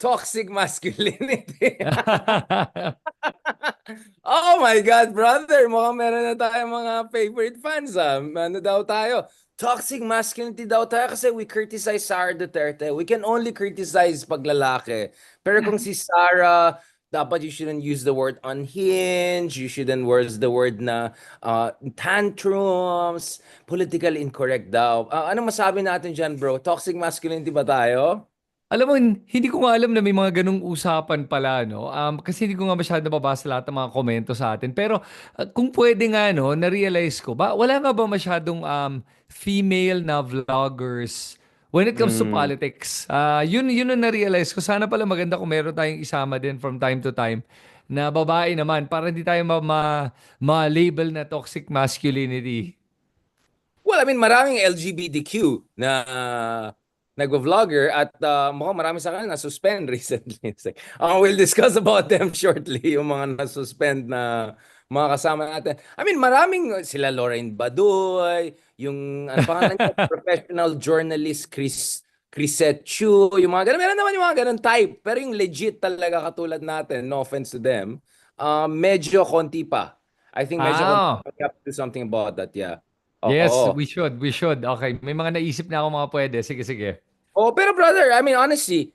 toxic masculinity. Oh my God, brother! Mukhang meron na tayo mga favorite fans, ah. Ano daw tayo? Toxic masculinity daw tayo kasi we criticize Sara Duterte. We can only criticize paglalaki. Pero kung si Sara, dapat you shouldn't use the word unhinged. You shouldn't use the word na tantrums. Politically incorrect daw. Ano masabi natin dyan, bro? Toxic masculinity ba tayo? Alam mo, hindi ko nga alam na may mga ganung usapan pala, no? Kasi hindi ko nga masyado nababasa lahat ng mga komento sa atin. Pero kung pwede nga, no, na-realize ko, wala nga ba masyadong female na vloggers when it comes to Mm. politics? Yun ang na-realize ko. Sana pala maganda kung meron tayong isama din from time to time na babae naman para hindi tayo ma-label na toxic masculinity. Well, I mean, maraming LGBTQ na nagvo-vlogger at mukhang marami sa kanila na-suspend recently. It's like, we'll discuss about them shortly, yung mga na-suspend na mga kasama natin. I mean, maraming sila Lorraine Baduy, yung ano pangalan niya, professional journalist Chrisette Chu, yung mga ganun. Meron naman yung mga ganun type. Pero yung legit talaga katulad natin, no offense to them, medyo konti pa. I think medyo konti Ah, pa. We have to do something about that, yeah. yes, Oo. we should. We should. Okay, may mga naisip na ako mga pwede. Sige, sige. Oh, pero brother, I mean, honestly,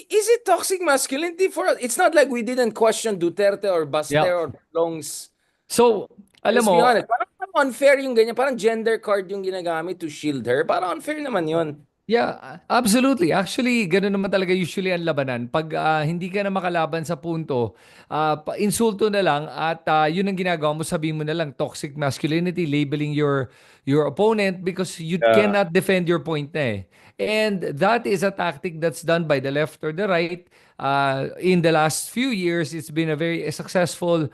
is it toxic masculinity for us? It's not like we didn't question Duterte or Yeah. Baster or Longs. So, alam Let's be mo, honest. Parang unfair yung ganyan. Parang gender card yung ginagamit to shield her. Parang unfair naman yun. yeah, absolutely. Actually, ganoon naman talaga usually ang labanan. Pag hindi ka na makalaban sa punto, insulto na lang at yun ang ginagawa mo, sabihin mo na lang toxic masculinity, labeling your opponent because you Yeah. cannot defend your point na eh. And that is a tactic that's done by the left or the right. In the last few years, it's been a very successful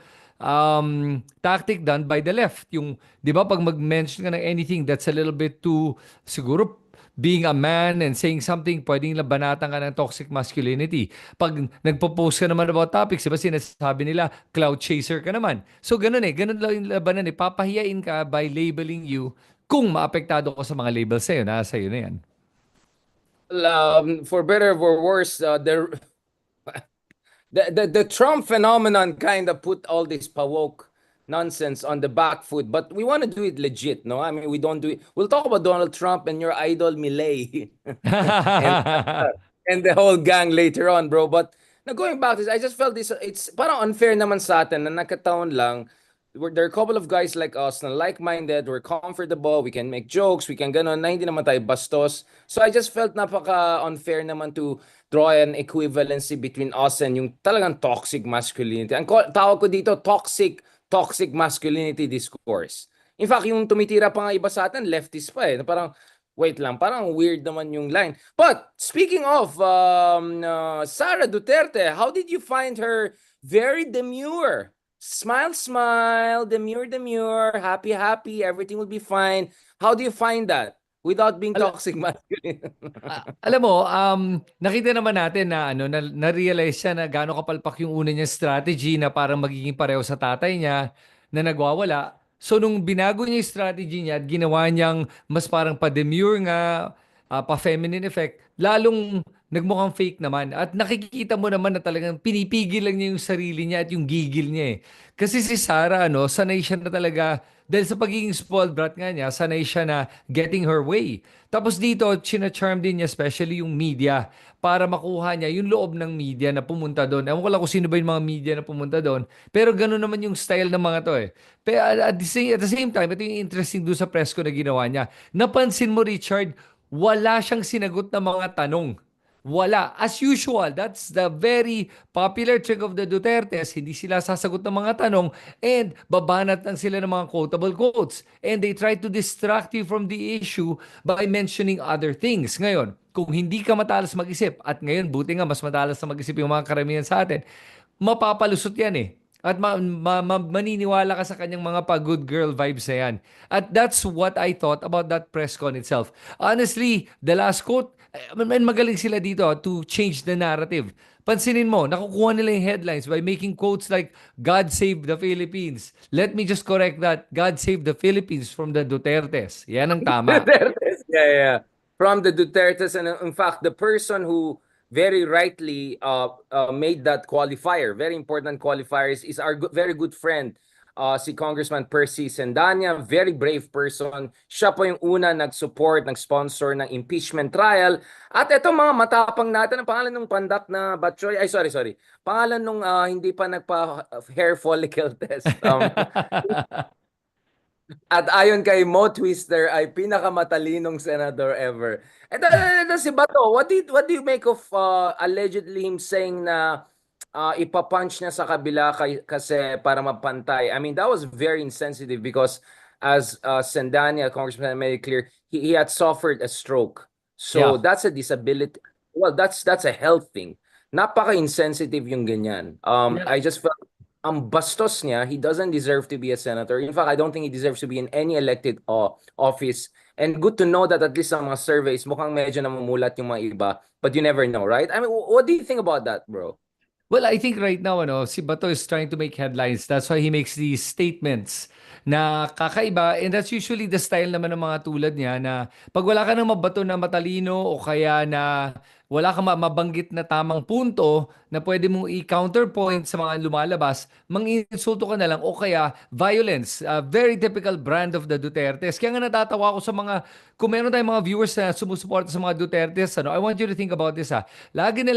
tactic done by the left. Yung, di ba, pag mag-mention ka ng anything that's a little bit too, siguro, being a man and saying something, pwedeng labanatan ka ng toxic masculinity. Pag nagpo-post ka naman about topics, diba sinasabi nila, cloud chaser ka naman. So ganun eh, ganun lang yung labanan eh. Papahiyain ka by labeling you kung maapektado ka sa mga labels sa'yo, nasa sa'yo na yan. For better or worse, the Trump phenomenon kind of put all this woke nonsense on the back foot, but we want to do it legit, no? I mean, we don't do it. We'll talk about Donald Trump and your idol Milei and and the whole gang later on, bro. But now going back to this, I just felt this. It's parang unfair naman sa atin na nakataon lang. There are a couple of guys like us na like-minded, we're comfortable, we can make jokes, we can ganon, na hindi naman tayo bastos. So I just felt napaka-unfair naman to draw an equivalency between us and yung talagang toxic masculinity. Tawag ko dito, toxic masculinity discourse. In fact, yung tumitira pa nga iba sa atin, leftist pa eh. Na parang, wait lang, parang weird naman yung line. But, speaking of Sara Duterte, how did you find her very demure? Smile, smile, demure, demure, happy, happy, everything will be fine. How do you find that without being Al- toxic masculine? alam mo, nakita naman natin na na-realize siya na gaano kapalpak yung una niya strategy na parang magiging pareho sa tatay niya na nagwawala. So nung binago niya yung strategy niya at ginawa niyang mas parang pa-demure nga, pa-feminine effect, lalong nagmukhang fake naman. At nakikita mo naman na talagang pinipigil lang niya yung sarili niya at yung gigil niya eh. Kasi si Sarah, sanay siya na talaga, dahil sa pagiging spoiled brat nga niya, sanay siya na getting her way. Tapos dito, charm din niya especially yung media para makuha niya yung loob ng media na pumunta doon. Ewan ko lang kung sino ba yung mga media na pumunta doon. Pero gano'n naman yung style ng mga to eh. Pero at the same time, ito yung interesting doon sa press ko na ginawa niya. Napansin mo, Richard, wala siyang sinagot na mga tanong. Wala. As usual, that's the very popular trick of the Dutertes. Hindi sila sasagot ng mga tanong and babanat lang sila ng mga quotable quotes. And they try to distract you from the issue by mentioning other things. Ngayon, kung hindi ka matalas mag-isip, at ngayon, buti nga mas matalas na mag-isip yung mga karamihan sa atin, mapapalusot yan eh. At maniniwala ka sa kanyang mga pa-good girl vibes na yan. At that's what I thought about that press con itself. Honestly, the last quote, magaling sila dito to change the narrative. Pansinin mo, nakukuha nila yung headlines by making quotes like, God save the Philippines. Let me just correct that. God save the Philippines from the Dutertes. Yan ang tama. Dutertes. Yeah, yeah. From the Dutertes, and in fact, the person who very rightly made that qualifier. Very important qualifiers is our very good friend, si Congressman Percy Sendanya, very brave person. Siya po yung una nag-support, nag-sponsor ng impeachment trial. At ito mga matapang natin, ang pangalan ng pandak na Batchoy, ay sorry. Pangalan nung hindi pa nagpa-hair follicle test. At ayon kay Mo Twister ay pinakamatalinong senador ever. Ito si Bato, what do you make of allegedly him saying na ipapunch niya sa kabila kasi para mapantay? I mean, that was very insensitive because as Sendanya, Congressman made it clear, he had suffered a stroke. So Yeah. that's a disability. Well, that's a health thing. Napaka-insensitive yung ganyan. Yeah. I just felt ang bastos niya, he doesn't deserve to be a senator. In fact, I don't think he deserves to be in any elected office. And good to know that at least sa mga surveys, mukhang medyo namumulat yung mga iba. But you never know, right? I mean, what do you think about that, bro? Well, I think right now, si Bato is trying to make headlines. That's why he makes these statements na kakaiba. And that's usually the style naman ng mga tulad niya na pag wala ka nang mabato na matalino o kaya na wala kang mabanggit na tamang punto na pwede mong i-counterpoint sa mga lumalabas, mang-insulto ka na lang o kaya violence. Very typical brand of the Dutertes. Kaya nga natatawa ako sa mga, kung meron tayong mga viewers na sumusuporta sa mga Dutertes, I want you to think about this. Lagi na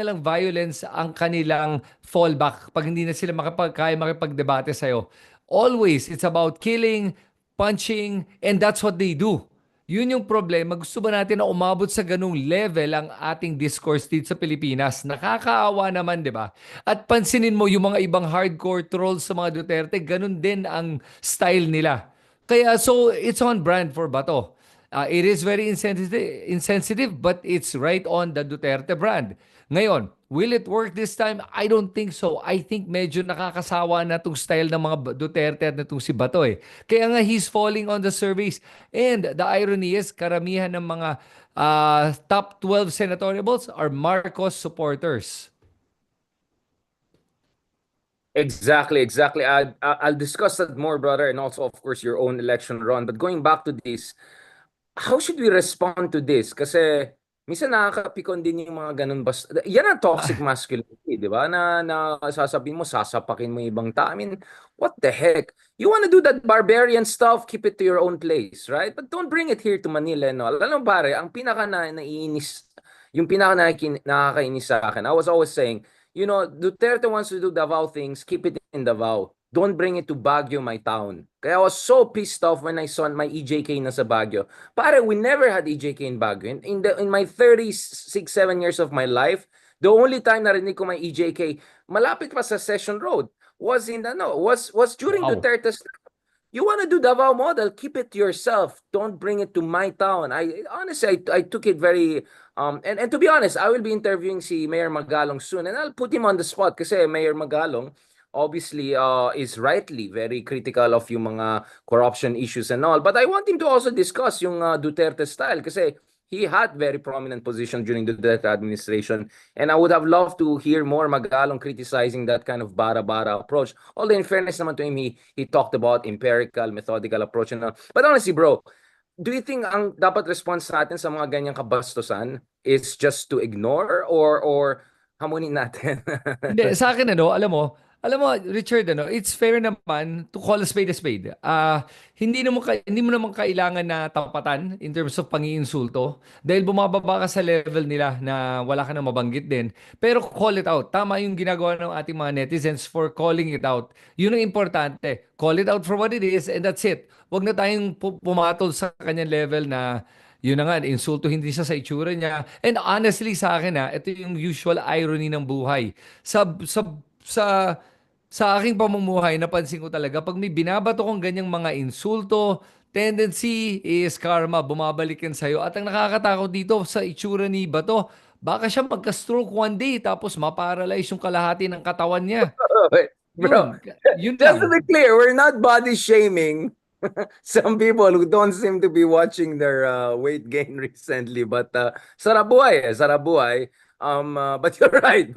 lang violence ang kanilang fallback pag hindi na sila kaya makipagdebate sa'yo. Always, it's about killing, punching, and that's what they do. Yun yung problema. Gusto ba natin na umabot sa ganung level ang ating discourse dito sa Pilipinas? Nakakaawa naman, di ba? At pansinin mo yung mga ibang hardcore trolls sa mga Duterte, ganun din ang style nila. Kaya so, it's on brand for Bato. It is very insensitive, but it's right on the Duterte brand. Ngayon, will it work this time? I don't think so. I think medyo nakakasawa na itong style ng mga Duterte at itong si Bato eh. Kaya nga he's falling on the surveys. And the irony is, karamihan ng mga top 12 senatorials are Marcos supporters. Exactly. I'll discuss that more, brother, and also, of course, your own election run. But going back to this, how should we respond to this? Kasi minsan nakakapikon din yung mga ganun yan ang toxic masculinity, di ba? Na sasabihin mo, sasapakin mo yung ibang tao. I mean, what the heck? You wanna do that barbarian stuff, keep it to your own place, right? But don't bring it here to Manila and all. Alam mo pare, ang pinaka naiinis, yung pinaka nakakainis sa akin, I was always saying, Duterte wants to do Davao things, keep it in Davao. Don't bring it to Baguio, my town. Kaya I was so pissed off when I saw my EJK na sa Baguio. Pare, we never had EJK in Baguio. In my 36, 7 years of my life, the only time narinig ko may EJK, malapit pa sa Session Road, was during Wow. Duterte's. You want to do Davao model, keep it to yourself. Don't bring it to my town. I took it very and to be honest, I will be interviewing si Mayor Magalong soon and I'll put him on the spot kasi Mayor Magalong obviously is rightly very critical of yung mga corruption issues and all. But I want him to also discuss yung Duterte style kasi he had very prominent position during the Duterte administration. And I would have loved to hear more Magalong criticizing that kind of bara-bara approach. Although in fairness naman to him, he talked about empirical, methodical approach and all. But honestly, bro, do you think ang dapat response natin sa mga ganyang kabastusan is just to ignore or hamunin natin? Hindi, sa akin alam mo Richard, it's fair naman to call a spade a spade. Hindi mo naman kailangan na tapatan in terms of pangiinsulto dahil bumababa ka sa level nila na wala ka na mabanggit din. Pero call it out. Tama yung ginagawa ng ating mga netizens for calling it out. Yun ang importante. Call it out for what it is and that's it. Huwag na tayong pumatol sa kanyang level na yun na nga, insulto hindi siya sa itsura niya. And honestly sa akin ito yung usual irony ng buhay. Sa aking pamumuhay, napansin ko talaga, pag may binabato kong ganyang mga insulto, tendency is karma, bumabalik yan sa'yo. At ang nakakatakot dito sa itsura ni Bato, baka siya magka-stroke one day tapos maparalyze yung kalahati ng katawan niya. Bro, Yun just to lang. be clear, we're not body shaming some people who don't seem to be watching their weight gain recently. But sarap buhay sarap buhay. But you're right,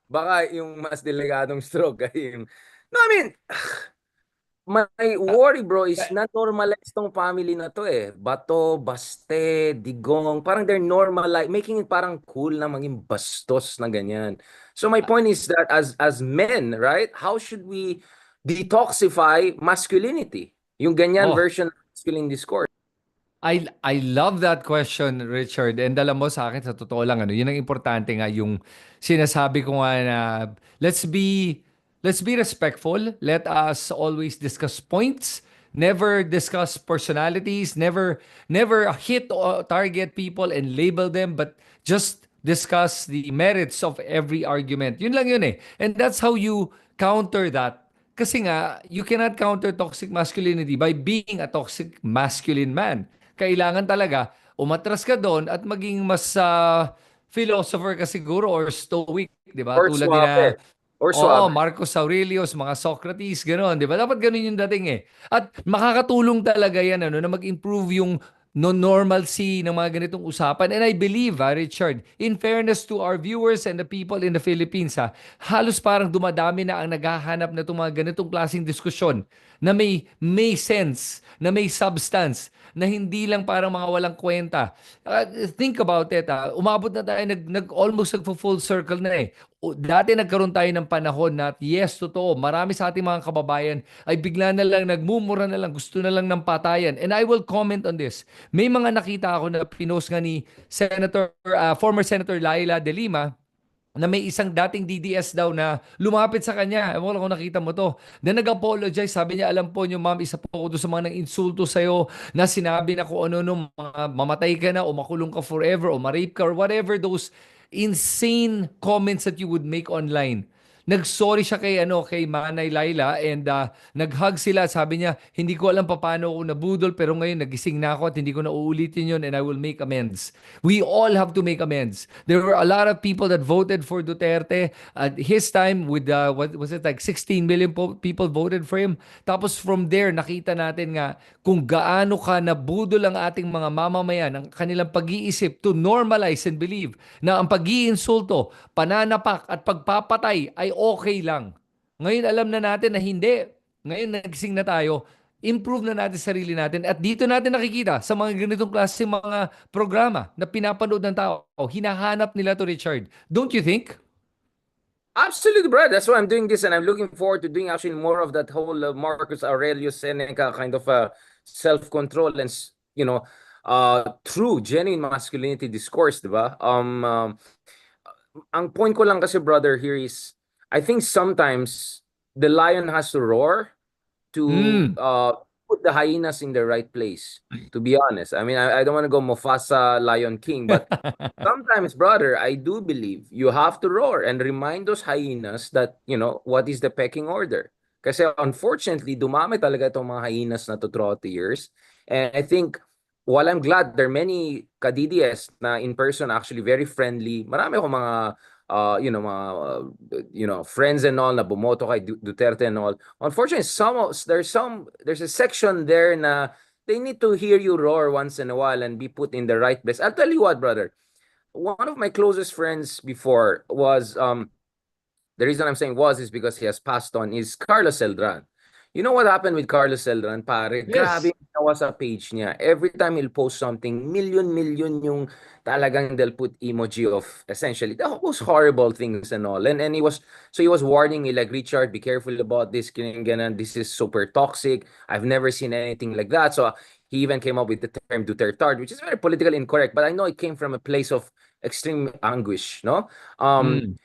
baka yung mas delikadong stroke ay no, I mean, My worry, bro, is na-normalize tong family na to eh. Bato, Baste, Digong, parang they're normalize, making it parang cool na maging bastos na ganyan. So my point is that as men, right, how should we detoxify masculinity? Yung ganyan Oh, version of masculine discourse. I love that question, Richard. And alam mo sa akin, sa totoo lang, yun ang importante nga, yung sinasabi ko nga na let's be let's be respectful. Let us always discuss points, never discuss personalities, never hit or target people and label them, but just discuss the merits of every argument. Yun lang yun eh. And that's how you counter that. Kasi nga, you cannot counter toxic masculinity by being a toxic masculine man. Kailangan talaga umatras ka doon at maging mas philosopher ka siguro or stoic, 'di ba? Or Tulad ni na suave. Or Oo, suave. Marcus Aurelius, mga Socrates, gano'n, 'di ba? Dapat gano'n yung dating eh. At makakatulong talaga 'yan na mag-improve yung no normalcy ng mga ganitong usapan. And I believe, Richard, in fairness to our viewers and the people in the Philippines, halos parang dumadami na ang naghahanap na itong mga ganitong klaseng diskusyon na may sense, na may substance, na hindi lang parang mga walang kwenta. Think about it, umabot na tayo, almost nagpo-full circle na eh. Dati nagkaroon tayo ng panahon na yes, totoo, marami sa ating mga kababayan ay bigla na lang nagmumura na lang, gusto na lang ng patayan. And I will comment on this. May mga nakita ako na pinost nga ni former Senator Laila De Lima, na may isang dating DDS daw na lumapit sa kanya. Ewan ko lang kung nakita mo to. Na nag-apologize. Sabi niya, alam po niyo ma'am, isa po ako doon sa mga nang-insulto sa'yo na sinabi na kung ano, mga mamatay ka na o makulong ka forever o ma-rape ka or whatever those insane comments that you would make online. Nag-sorry siya kay Manay Laila and nag-hug sila. Sabi niya, hindi ko alam paano ako nabudol pero ngayon nagising na ako at hindi ko na uulitin yun and I will make amends. We all have to make amends. There were a lot of people that voted for Duterte at his time with what was it, like 16 million people voted for him. Tapos from there nakita natin nga kung gaano ka nabudol ang ating mga mamamayan, ang kanilang pag-iisip to normalize and believe na ang pag-iinsulto, pananapak at pagpapatay ay okay lang. Ngayon alam na natin na hindi. Ngayon nagising na tayo, improve na natin sarili natin at dito natin nakikita sa mga ganitong klase mga programa na pinapanood ng tao, hinahanap nila to, Richard. Don't you think? Absolutely, bro. That's why I'm doing this, and I'm looking forward to doing actually more of that whole Marcus Aurelius Seneca kind of self-control and true, genuine masculinity discourse, diba? Ang point ko lang kasi, brother, here is, I think sometimes the lion has to roar to Mm. put the hyenas in the right place. To be honest, I mean, I don't want to go Mufasa, Lion King, but sometimes, brother, I do believe you have to roar and remind those hyenas that, what is the pecking order. Kasi unfortunately, dumami talaga itong mga hyenas na to throughout the years. And I think, while I'm glad there are many ka-DDS na in person actually very friendly, marami akong mga, friends and all na bumoto kay Duterte and all. Unfortunately, there's a section there na they need to hear you roar once in a while and be put in the right place. I'll tell you what, brother. One of my closest friends before was the reason I'm saying was is because he has passed on is Carlos Celdran. You know what happened with Carlos Celdran, pare? Yes. Grabe yung ginawa sa page niya. Every time he'll post something, million yung talagang they'll put emoji of essentially the most horrible things and all. And he was warning me like, Richard, be careful about this, ganyan, this is super toxic. I've never seen anything like that. So he even came up with the term Duterte, which is very politically incorrect, but I know it came from a place of extreme anguish, no? Mm.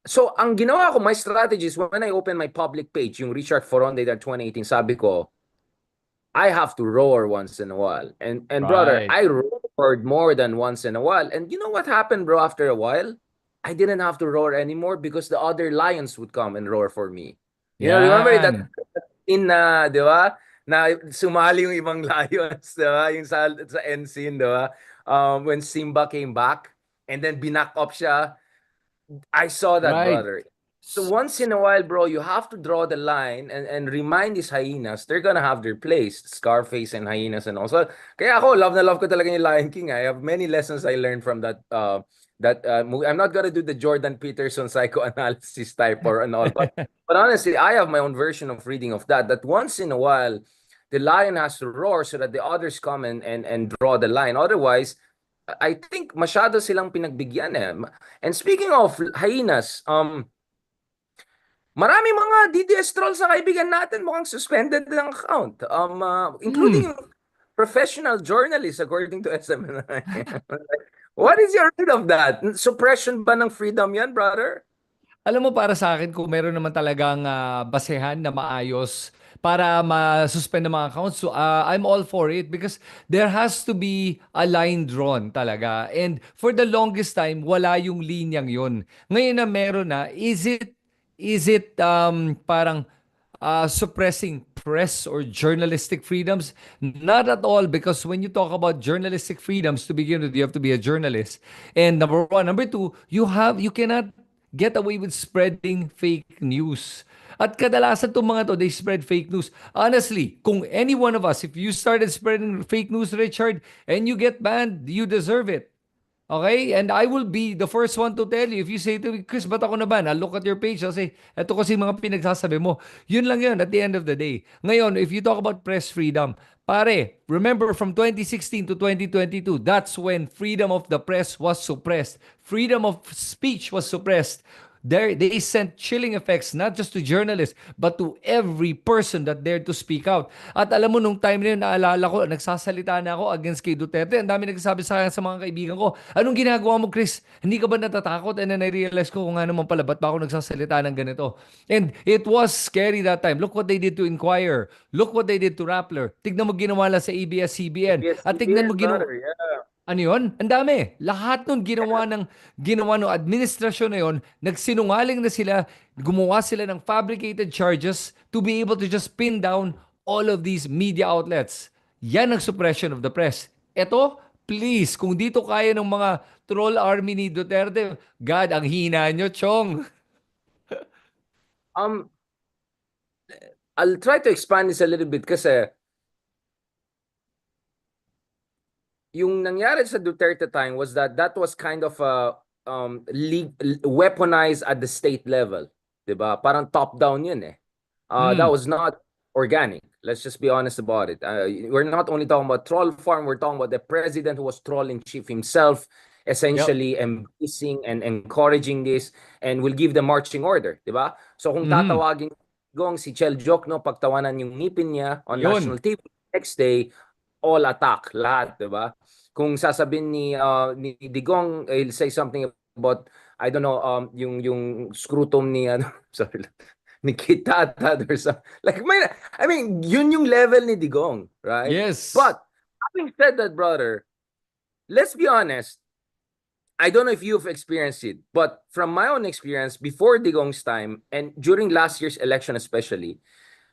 So, ang ginawa ko, my strategies, when I open my public page, yung Richard Foronde that 2018, sabi ko, I have to roar once in a while. And brother, Right. I roared more than once in a while. And you know what happened, bro, after a while? I didn't have to roar anymore because the other lions would come and roar for me. Remember that Yan. scene na, di ba? Na sumali yung ibang lions, di ba? Yung sa end scene, di ba? When Simba came back and then binack up siya. I saw that, Right. brother. So once in a while, bro, you have to draw the line and remind these hyenas they're gonna have their place. Scarface and hyenas and also. Kaya ako, love na love ko talaga yung Lion King. I have many lessons I learned from that movie. I'm not gonna do the Jordan Peterson psychoanalysis type or and all, but honestly, I have my own version of reading of that. That once in a while, the lion has to roar so that the others come and draw the line. Otherwise, I think masyado silang pinagbigyan eh. And speaking of hyenas, marami mga DDS troll sa kaibigan natin mukhang suspended ng account. Including yung professional journalists according to SMNI. What is your read of that? Suppression ba ng freedom yan, brother? Alam mo, para sa akin, kung meron naman talagang basehan na maayos para ma-suspend ng mga accounts, so, I'm all for it because there has to be a line drawn talaga. And for the longest time, wala yung linyang yun. Ngayon na meron na, is it parang suppressing press or journalistic freedoms? Not at all, because when you talk about journalistic freedoms, to begin with, you have to be a journalist. And number one, number two, you cannot get away with spreading fake news. At kadalasan itong mga to, they spread fake news. Honestly, kung any one of us, if you started spreading fake news, Richard, and you get banned, you deserve it. Okay? And I will be the first one to tell you. If you say to me, Chris, ba't ako na ban? I'll look at your page. I'll say, eto kasi mga pinagsasabi mo. Yun lang yun at the end of the day. Ngayon, if you talk about press freedom, pare, remember from 2016 to 2022, that's when freedom of the press was suppressed. Freedom of speech was suppressed. They sent chilling effects not just to journalists but to every person that dared to speak out. At alam mo, nung time na yun, naalala ko, nagsasalita na ako against kay Duterte. Ang dami nagsasabi sa akin sa mga kaibigan ko, anong ginagawa mo, Chris? Hindi ka ba natatakot? And then I realized ko kung nga naman pala, ba't ba ako nagsasalita ng ganito? And it was scary that time. Look what they did to Inquirer. Look what they did to Rappler. Tignan mo ginawa lang sa ABS-CBN. Yes, At tignan mo ginawa, brother. Yeah. ano yun? Ang dami. Lahat nun ginawa ng administrasyon na yun, nagsinungaling na sila, gumawa sila ng fabricated charges to be able to just pin down all of these media outlets. Yan ang suppression of the press. Eto, please, kung dito kaya ng mga troll army ni Duterte, God, ang hina nyo, Chong. Um, I'll try to expand this a little bit kasi yung nangyari sa Duterte time was that was kind of weaponized at the state level, 'di ba? Parang top down 'yun eh. That was not organic. Let's just be honest about it. We're not only talking about troll farm, we're talking about the president who was troll in chief himself, essentially embracing and encouraging this and will give the marching order, 'di ba? So kung tatawagin gong si Chel Jokno pagtawanan yung ngipin niya on Yun. national TV next day, all attack, lahat, 'di ba? Kung sasabihin ni Digong, he'll say something about, I don't know, yung scrotum ni sorry, ni Kitata or something. Like, I mean, yun yung level ni Digong, right? Yes. But having said that, brother, let's be honest. I don't know if you've experienced it, but from my own experience, before Digong's time and during last year's election especially,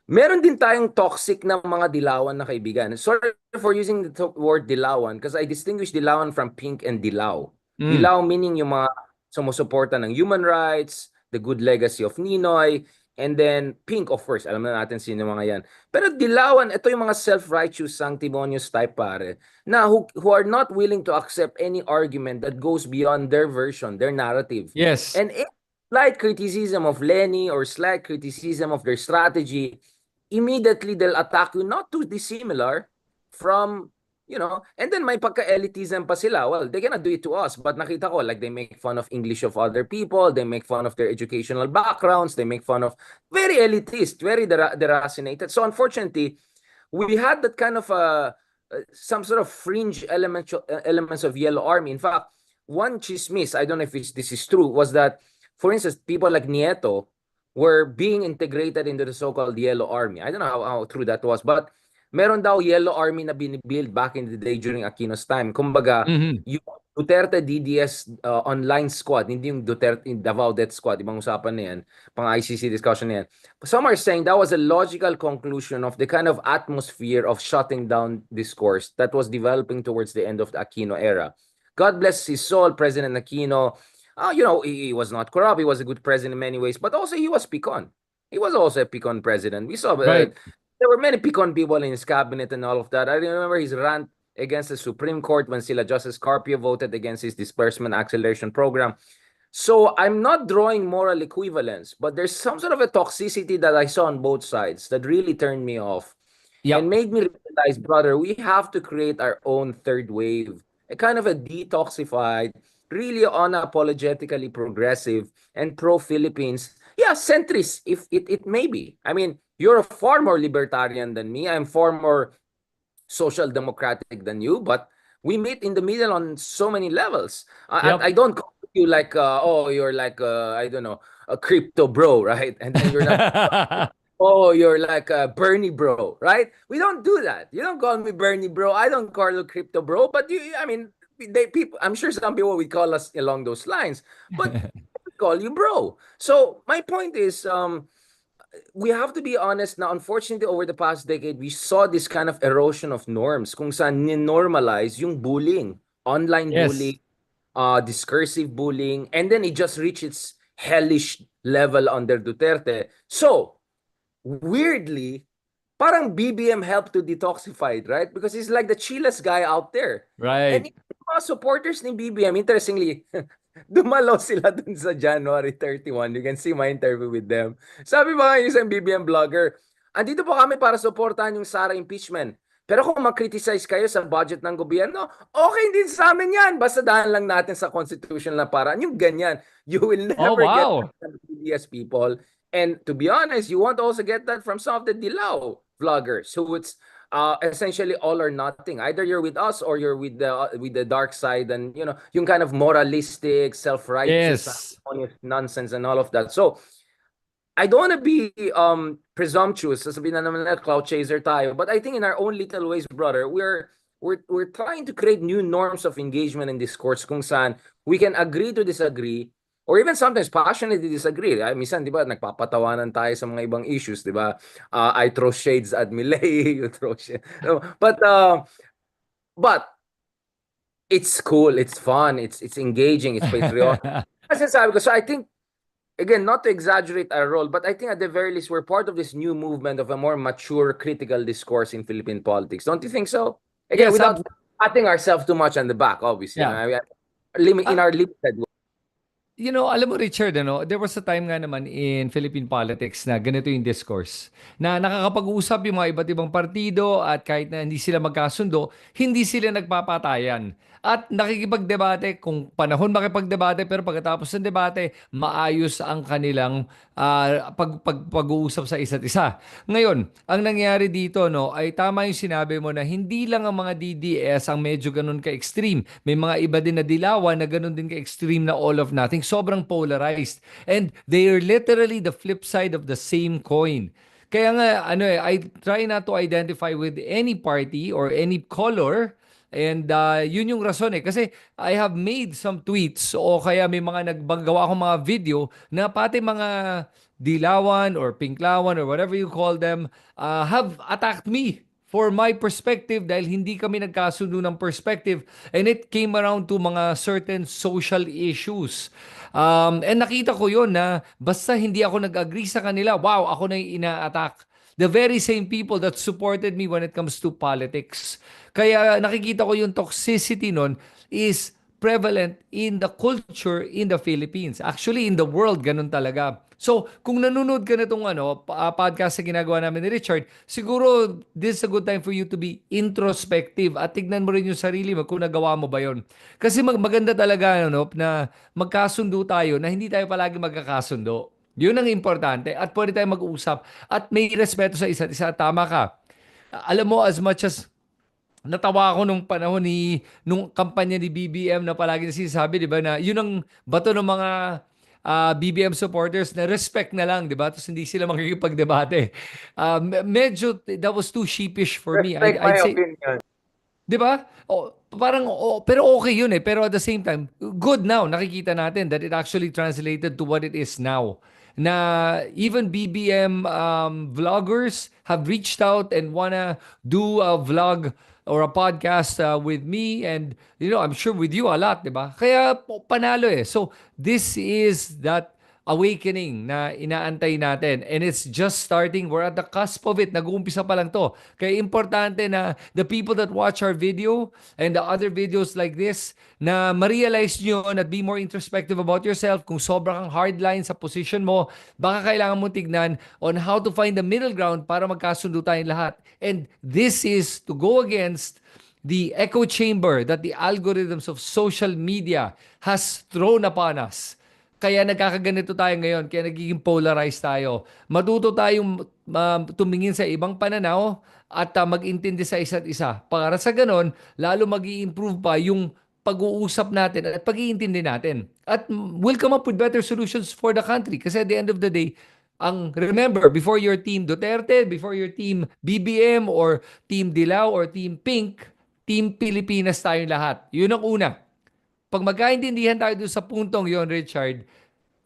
meron din tayong toxic na mga dilawan na kaibigan. Sorry for using the word dilawan because I distinguish dilawan from pink and dilaw. Dilaw meaning yung mga sumusuporta ng human rights, the good legacy of Ninoy, and then pink, of course, alam na natin sino mga yan. Pero dilawan, ito yung mga self-righteous, sanctimonious type pare, na who are not willing to accept any argument that goes beyond their version, their narrative. Yes. And slight criticism of Lenny or slight criticism of their strategy, immediately they'll attack you, not too dissimilar from, and then may pagka-elitism pa sila. Well, they cannot do it to us, but nakita ko, like, they make fun of English of other people, they make fun of their educational backgrounds, they make fun of, very elitist, very deracinated. So unfortunately, we had that kind of some sort of fringe elements of Yellow Army. In fact, one chismis, I don't know if this is true, was that, for instance, people like Nieto were being integrated into the so-called Yellow Army. I don't know how true that was, but meron daw Yellow Army na binibuild back in the day during Aquino's time. Kumbaga, yung Duterte DDS online squad, hindi yung Duterte Davao Death Squad, ibang usapan na yan, pang ICC discussion na yan. Some are saying that was a logical conclusion of the kind of atmosphere of shutting down discourse that was developing towards the end of the Aquino era. God bless his soul, President Aquino. he was not corrupt. He was a good president in many ways, but also he was pecan. He was also a pecan president. We saw Right. there were many pecan people in his cabinet and all of that. I remember his rant against the Supreme Court when Sila Justice Carpio voted against his disbursement acceleration program. So I'm not drawing moral equivalence, but there's some sort of a toxicity that I saw on both sides that really turned me off and Yep. made me realize, brother, we have to create our own third wave, a kind of a detoxified, really unapologetically progressive and pro-Philippines. Yeah, centrist, if it may be. I mean, you're far more libertarian than me. I'm far more social democratic than you, but we meet in the middle on so many levels. I Yep. don't call you like, oh, you're like, I don't know, a crypto bro, right? And then you're not, oh, you're like a Bernie bro, right? We don't do that. You don't call me Bernie bro. I don't call you crypto bro. But I mean, people. I'm sure some people would call us along those lines, but we call you bro. So my point is, we have to be honest. Now, unfortunately, over the past decade, we saw this kind of erosion of norms, kung saan ni-normalize yung bullying, online Yes. bullying, discursive bullying, and then it just reached its hellish level under Duterte. So weirdly, parang BBM helped to detoxify it, right? Because he's like the chillest guy out there. And Right. yung mga supporters ni BBM, interestingly, dumalo sila dun sa January 31. You can see my interview with them. Sabi ba ngayon isang BBM vlogger, andito po kami para supportahan yung Sara impeachment. Pero kung mag-criticize kayo sa budget ng gobyerno, okay din sa amin yan. Basta daan lang natin sa constitution na paraan. Yung ganyan. You will Oh, never get wow. that from PBS people. And to be honest, you won't also get that from some of the Dilaw vloggers who it's essentially all or nothing. Either you're with us or you're with the dark side, and yung kind of moralistic, self-righteous, Yes. nonsense and all of that. So I don't want to be presumptuous. Sasabihin na naman na cloud chaser tayo. But I think in our own little ways, brother, we're trying to create new norms of engagement and discourse kung saan we can agree to disagree or even sometimes passionately disagree. Ay, minsan, di ba, nagpapatawanan tayo sa mga ibang issues, di ba? I throw shades at Milei, you throw shades. But it's cool, it's fun, it's engaging, it's patriotic. Kasi sabi ko, so I think, again, not to exaggerate our role, but I think at the very least, we're part of this new movement of a more mature, critical discourse in Philippine politics. Don't you think so? Again, Yes. without patting ourselves too much on the back, obviously. Yeah. I mean, in our limited way. Alam mo Richard, there was a time nga naman in Philippine politics na ganito yung discourse. Na nakakapag-usap yung mga iba't ibang partido at kahit na hindi sila magkasundo, hindi sila nagpapatayan. At nakikipagdebate kung panahon makipagdebate pero pagkatapos ng debate, maayos ang kanilang pag-uusap sa isa't isa. Ngayon, ang nangyari dito ay tama yung sinabi mo na hindi lang ang mga DDS ang medyo ganun ka-extreme. May mga iba din na dilawan na ganun din ka-extreme na all of nothing. Sobrang polarized. And they are literally the flip side of the same coin. Kaya nga, I try not to identify with any party or any color. And yun yung rason Kasi I have made some tweets o kaya may mga nagbagawa akong mga video na pati mga dilawan or pinklawan or whatever you call them have attacked me for my perspective dahil hindi kami nagkasundo ng perspective and it came around to mga certain social issues. And nakita ko yun na basta hindi ako nag-agree sa kanila, wow, ako na yung ina-attack. The very same people that supported me when it comes to politics. Kaya nakikita ko yung toxicity nun is prevalent in the culture in the Philippines. Actually, in the world, ganun talaga. So, kung nanonood ka na itong podcast na ginagawa namin ni Richard, siguro this is a good time for you to be introspective at tignan mo rin yung sarili mo kung nagawa mo ba yon. Kasi maganda talaga na magkasundo tayo na hindi tayo palagi magkakasundo. Yun ang importante at pwede tayong mag-uusap at may respeto sa isa't isa. Tama ka. Alam mo, as much as natawa ako nung panahon nung kampanya ni BBM na palagi na sinasabi, di ba, na yun ang bato ng mga BBM supporters na respect na lang, di ba? Tapos hindi sila makikipagdebate. Medyo, that was too sheepish for me. Respect my I'd say, opinion. di ba? Pero okay yun Pero at the same time, good now. Nakikita natin that it actually translated to what it is now. Na even BBM vloggers have reached out and wanna do a vlog or a podcast with me, and I'm sure with you a lot, 'di ba? Kaya panalo eh. So this is that awakening na inaantay natin, and it's just starting. We're at the cusp of it. Nag-uumpisa pa lang to. Kaya importante na the people that watch our video and the other videos like this, na ma-realize nyo at be more introspective about yourself. Kung sobrang hardline sa position mo, baka kailangan mo tignan on how to find the middle ground para magkasundo tayong lahat. And this is to go against the echo chamber that the algorithms of social media has thrown upon us. Kaya nagkakaganito tayo ngayon, kaya nagiging polarized tayo. Matuto tayong tumingin sa ibang pananaw at mag-intindi sa isa't isa. Para sa ganon, lalo mag-i-improve pa yung pag-uusap natin at pag-iintindi natin. At we'll come up with better solutions for the country. Kasi at the end of the day, remember, before your team Duterte, before your team BBM or team Dilaw or team Pink, team Pilipinas tayong lahat. Yun ang una. Pag magkaintindihan tayo doon sa puntong yon, Richard,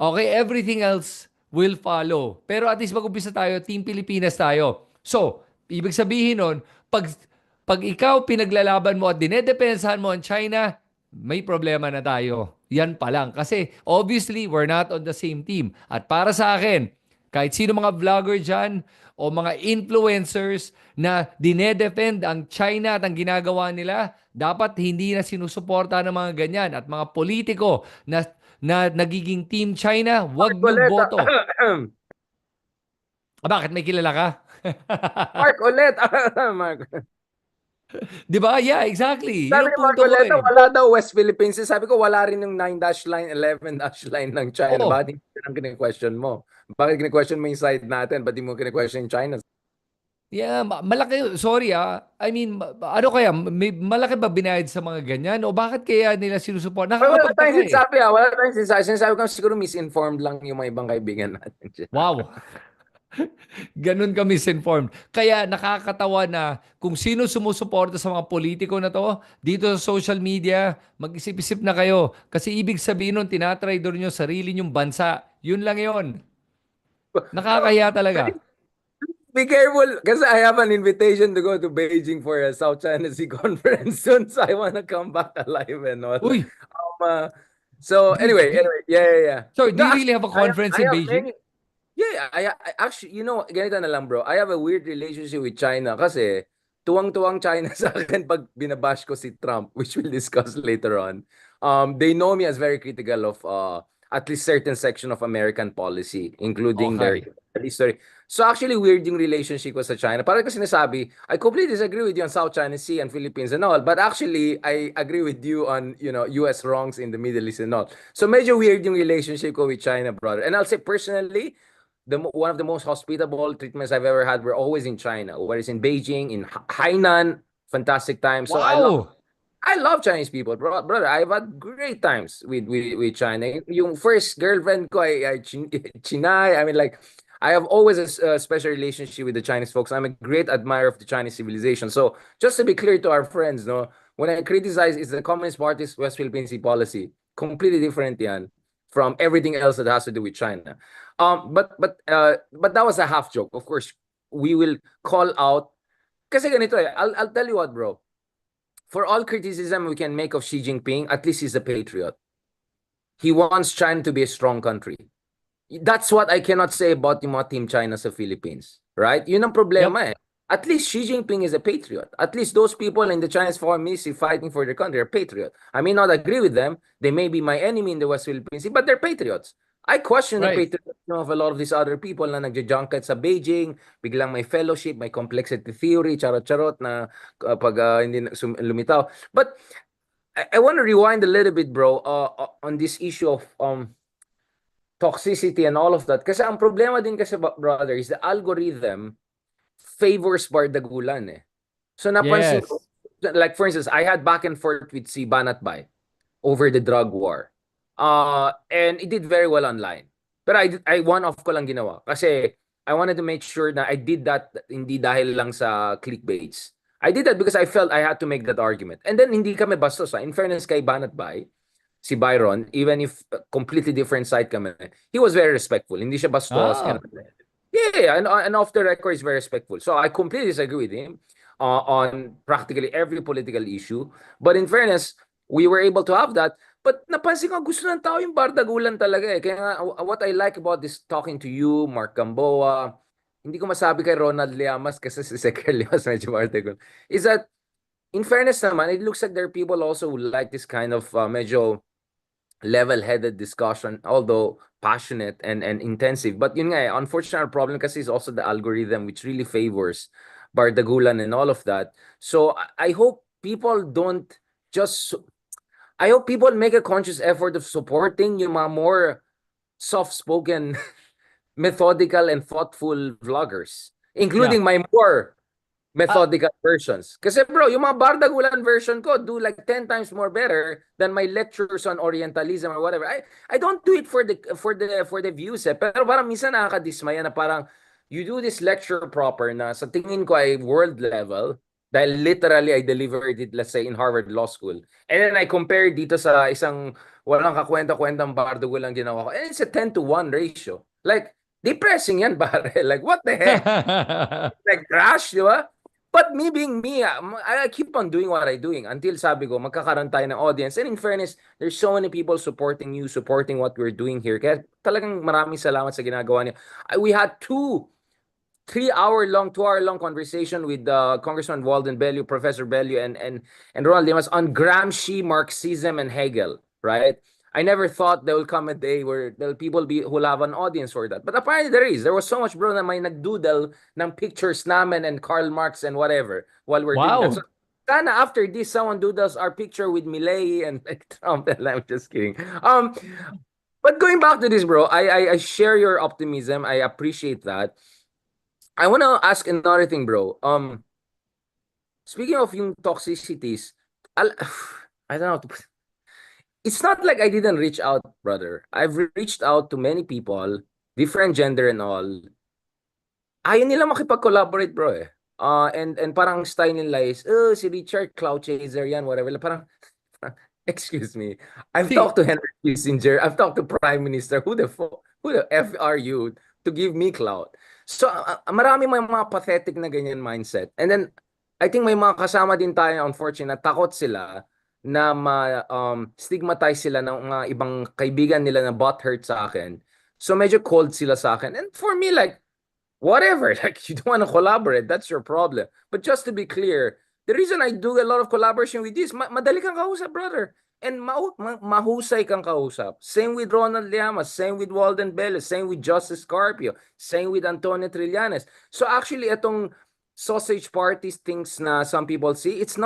okay, everything else will follow. Pero at least mag-umpisa tayo, Team Pilipinas tayo. So, ibig sabihin nun, pag ikaw pinaglalaban mo at dinedepensahan mo ang China, may problema na tayo. Yan pa lang. Kasi obviously, we're not on the same team. At para sa akin, kahit sino mga vlogger dyan o mga influencers na dinedefend ang China at ang ginagawa nila, dapat hindi na sinusuporta ng mga ganyan. At mga politiko na nagiging Team China, wag niyong boto. Bakit? May kilala ka? Mark ulit. Mark. Di ba? Yeah, exactly. Sabi Yun ang ni punto ko Marcoleta, eh. wala daw West Philippines. Sabi ko, wala rin yung 9-dash line, 11-dash line ng China. Oo. Bakit hindi ang kine-question mo? Bakit kine-question mo yung side natin? Bakit mo kine-question yung China? Yeah, malaki. Sorry I mean, ano kaya? May malaki ba binayad sa mga ganyan? O bakit kaya nila sinusuport? Wala tayong Nakakapagtaka eh. sinasabi Wala tayong sinasabi. Sinasabi ko siguro misinformed lang yung mga ibang kaibigan natin. Wow. Ganun ka misinformed. Kaya nakakatawa na kung sino sumusuporta sa mga politiko na to, dito sa social media, mag-isip-isip na kayo. Kasi ibig sabihin nun, tinatraidor nyo sarili nyong bansa. Yun lang yun. Nakakahiya talaga. Be careful kasi I have an invitation to go to Beijing for a South China Sea conference soon, so I want to come back alive and all. Uy! So anyway, yeah. So, do No, you really have a conference I in have Beijing? I actually, ganito na lang bro. I have a weird relationship with China kasi tuwang-tuwang China sa akin pag binabash ko si Trump, which we'll discuss later on. They know me as very critical of at least certain section of American policy, including their Okay. history. So actually weird yung relationship ko sa China. Parang kasi sinasabi, I completely disagree with you on South China Sea and Philippines and all, but actually I agree with you on, US wrongs in the Middle East and all. So medyo weird yung relationship ko with China, brother. And I'll say personally, one of the most hospitable treatments I've ever had were always in China, whether it's in Beijing, in Hainan, fantastic time. So Wow! I love Chinese people, brother. I've had great times with China. Yung first girlfriend ko ay Chinay. I mean, like, I have always a special relationship with the Chinese folks. I'm a great admirer of the Chinese civilization. So just to be clear to our friends, no, when I criticize is the Communist Party's West Philippine Sea policy, completely different yan from everything else that has to do with China. But that was a half joke. Of course, we will call out. Kasi ganito I'll tell you what, bro. For all criticism we can make of Xi Jinping, at least he's a patriot. He wants China to be a strong country. That's what I cannot say about yung mga Team China sa Philippines. Right? Yun ang problema At least Xi Jinping is a patriot. At least those people in the Chinese Foreign Ministry fighting for their country are patriot. I may not agree with them. They may be my enemy in the West Philippines, but they're patriots. I question the patriotism of a lot of these other people na nagja-junket sa Beijing, biglang may fellowship, may complexity theory, charot-charot na pag hindi lumitaw. But I want to rewind a little bit, bro, on this issue of toxicity and all of that. Kasi ang problema din kasi, brother, is the algorithm favors bardagulan So napansin ko, like for instance, I had back and forth with si Banat Bay over the drug war. And it did very well online. Pero I one-off ko lang ginawa. Kasi I wanted to make sure na I did that hindi dahil lang sa clickbaits. I did that because I felt I had to make that argument. And then hindi kami bastos. In fairness kay Banat Bay, si Byron, even if completely different side kami, he was very respectful. Hindi siya bastos. And off the record, he's very respectful. So I completely disagree with him. on practically every political issue. But in fairness, we were able to have that. But napansin ko, gusto ng tao yung bardagulan talaga eh. Kaya nga, what I like about this talking to you, Mark Gamboa, hindi ko masabi kay Ronald Llamas kasi si Seker Llamas medyo bardagulan, is that, in fairness naman, it looks like there are people also who like this kind of medyo level-headed discussion, although passionate and intensive. But yun nga, unfortunate problem kasi is also the algorithm which really favors bardagulan and all of that. So I hope people don't just, I hope people make a conscious effort of supporting yung mga more soft-spoken, methodical and thoughtful vloggers, including my more methodical versions. Kasi bro, yung mga bardagulan version ko do like 10 times more better than my lectures on Orientalism or whatever. I don't do it for the views eh. Pero parang minsan nakakadismaya na parang you do this lecture proper na sa tingin ko ay world level dahil literally I delivered it, let's say, in Harvard Law School. And then I compare dito sa isang walang kakwenta-kwentang bardagulan ginawa ko. And it's a 10-to-1 ratio. Like, depressing yan, pare. Like, what the heck? Like, crash, di ba? But me being me, I keep on doing what I'm doing until sabi ko, magkakaroon tayo ng audience. And in fairness, there's so many people supporting you, supporting what we're doing here. Kaya talagang maraming salamat sa ginagawa niyo. We had 2-hour-long conversation with Congressman Walden Bellew, Professor Bellew, and Ronald Llamas on Gramsci, Marxism, and Hegel, right? I never thought there will come a day where there'll people who'll have an audience for that. But apparently there is. There was so much, bro, na may nagdoodle ng pictures namin and Karl Marx and whatever while we're doing that. So, sana after this, someone doodles our picture with Milei and Trump. And I'm just kidding. But going back to this, bro, I share your optimism. I appreciate that. I want to ask another thing, bro. Speaking of yung toxicities, I don't know how to put. It's not like I didn't reach out, brother. I've reached out to many people, different gender and all. Ayaw nila makipag-collaborate, bro eh. And parang style nila is, oh, si Richard, cloud chaser yan, whatever. Parang, excuse me. I've talked to Henry Kissinger. I've talked to Prime Minister. Who the F are you to give me clout? So, marami may mga pathetic na ganyan mindset. And then, I think may mga kasama din tayo, unfortunately, takot sila na stigmatize sila ng mga ibang kaibigan nila na butthurt sa akin. So medyo cold sila sa akin. And for me, like, whatever. Like, you don't want to collaborate, that's your problem. But just to be clear, the reason I do a lot of collaboration with this, madali kang kausap, brother. And mahusay kang kausap. Same with Ronald Llamas, same with Walden Bello, same with Justice Carpio, same with Antonio Trillanes. So actually, itong sausage parties things na some people see, it's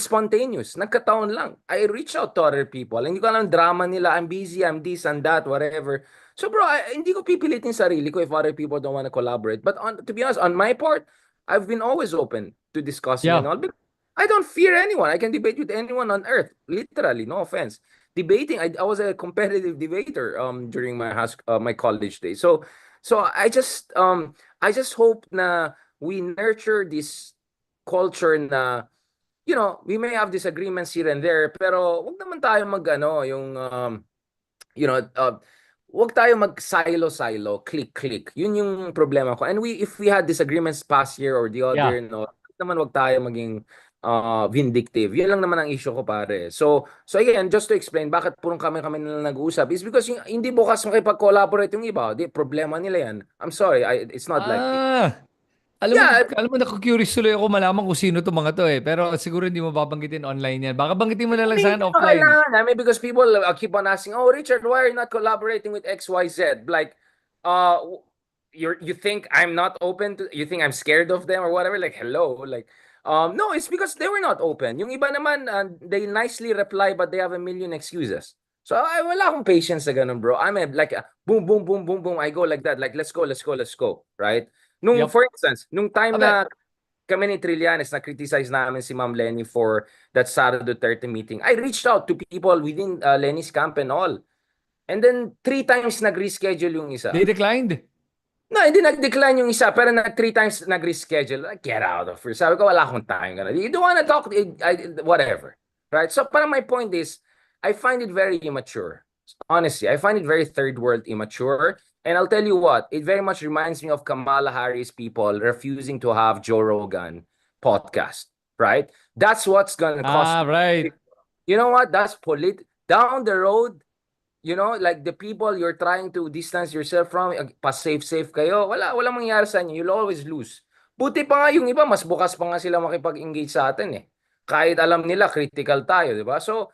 spontaneous. Nagkataon lang. I reach out to other people. Hindi ko alam drama nila. I'm busy, I'm this and that, whatever. So bro, hindi ko pipilitin sarili ko if other people don't want to collaborate. But to be honest, on my part, I've been always open to discussing and all. But I don't fear anyone. I can debate with anyone on earth. Literally, no offense. Debating, I was a competitive debater during my college days. So I just hope na we nurture this culture na, you know, we may have disagreements here and there, pero wag naman tayo wag tayo mag-silo, click. Yun yung problema ko. And if we had disagreements past year or the other, no, naman wag tayo maging vindictive. Yan lang naman ang issue ko, pare. So again, just to explain, bakit purong kami na nag-uusap is because hindi bukas makipag-collaborate yung iba. Di, problema nila yan. I'm sorry, it's not like Alam mo, naku-curious tuloy ako malaman kung sino to mga to eh. Pero siguro hindi mo babanggitin online yan. Baka banggitin mo na lang sana offline. I mean, because people keep on asking, oh, Richard, why are you not collaborating with XYZ? Like, you think I'm not open to, you think I'm scared of them or whatever? Like, hello? Like, no, it's because they were not open. Yung iba naman, they nicely reply, but they have a million excuses. So, wala akong patience sa ganun, bro. I'm like, boom, boom, boom, boom, boom. I go like that. Like, let's go. Right? For instance, nung time na kami ni Trillanes na criticize namin si Ma'am Lenny for that Sara Duterte meeting, I reached out to people within Lenny's camp and all. And then 3 times nag-reschedule yung isa. They declined? No, hindi nag-decline yung isa, pero 3 times nag-reschedule. Get out of here. Sabi ko, wala akong time. You don't wanna talk, whatever. Right? So parang my point is, I find it very immature. Honestly, I find it very third world immature. And I'll tell you what, it very much reminds me of Kamala Harris people refusing to have Joe Rogan podcast, right? That's what's gonna cost. Right. You know what? That's down the road. You know, like the people you're trying to distance yourself from, pa-safe kayo, walang mangyayari sa inyo. You'll always lose. Buti pa nga yung iba, mas bukas pa nga sila makipag-engage sa atin eh. Kahit alam nila, critical tayo, di ba? So,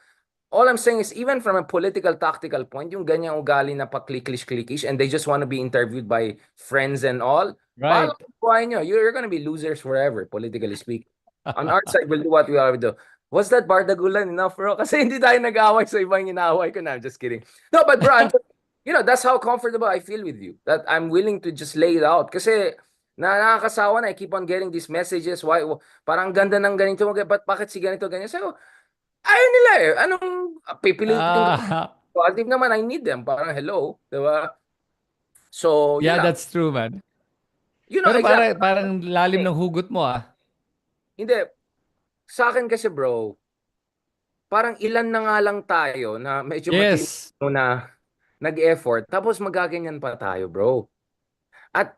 all I'm saying is, even from a political, tactical point, yung ganyang ugali na pa-click-click-clickish and they just want to be interviewed by friends and all, Right. bahala sa buhay nyo. You're gonna be losers forever, politically speaking. On our side, we'll do what we are do. Was that bardagulan enough, bro? Kasi hindi tayo nag-away sa ibang inaaway ko na. I'm just kidding. No, but bro, that's how comfortable I feel with you. That I'm willing to just lay it out. Kasi nakakasawa na. I keep on getting these messages. Why? Parang ganda ng ganito. Bakit si ganito, ganyan? So, ayaw nila eh. Anong pipilitin ko? Positive naman, I need them. Parang hello. Diba? So, yun Yeah, lang. that's true, man. You know, Pero exactly. parang lalim ng hugot mo, ah. Hindi. Sa akin kasi, bro, parang ilan na nga lang tayo na medyo matalino Yes. na nag-effort, tapos magaganyan pa tayo, bro. At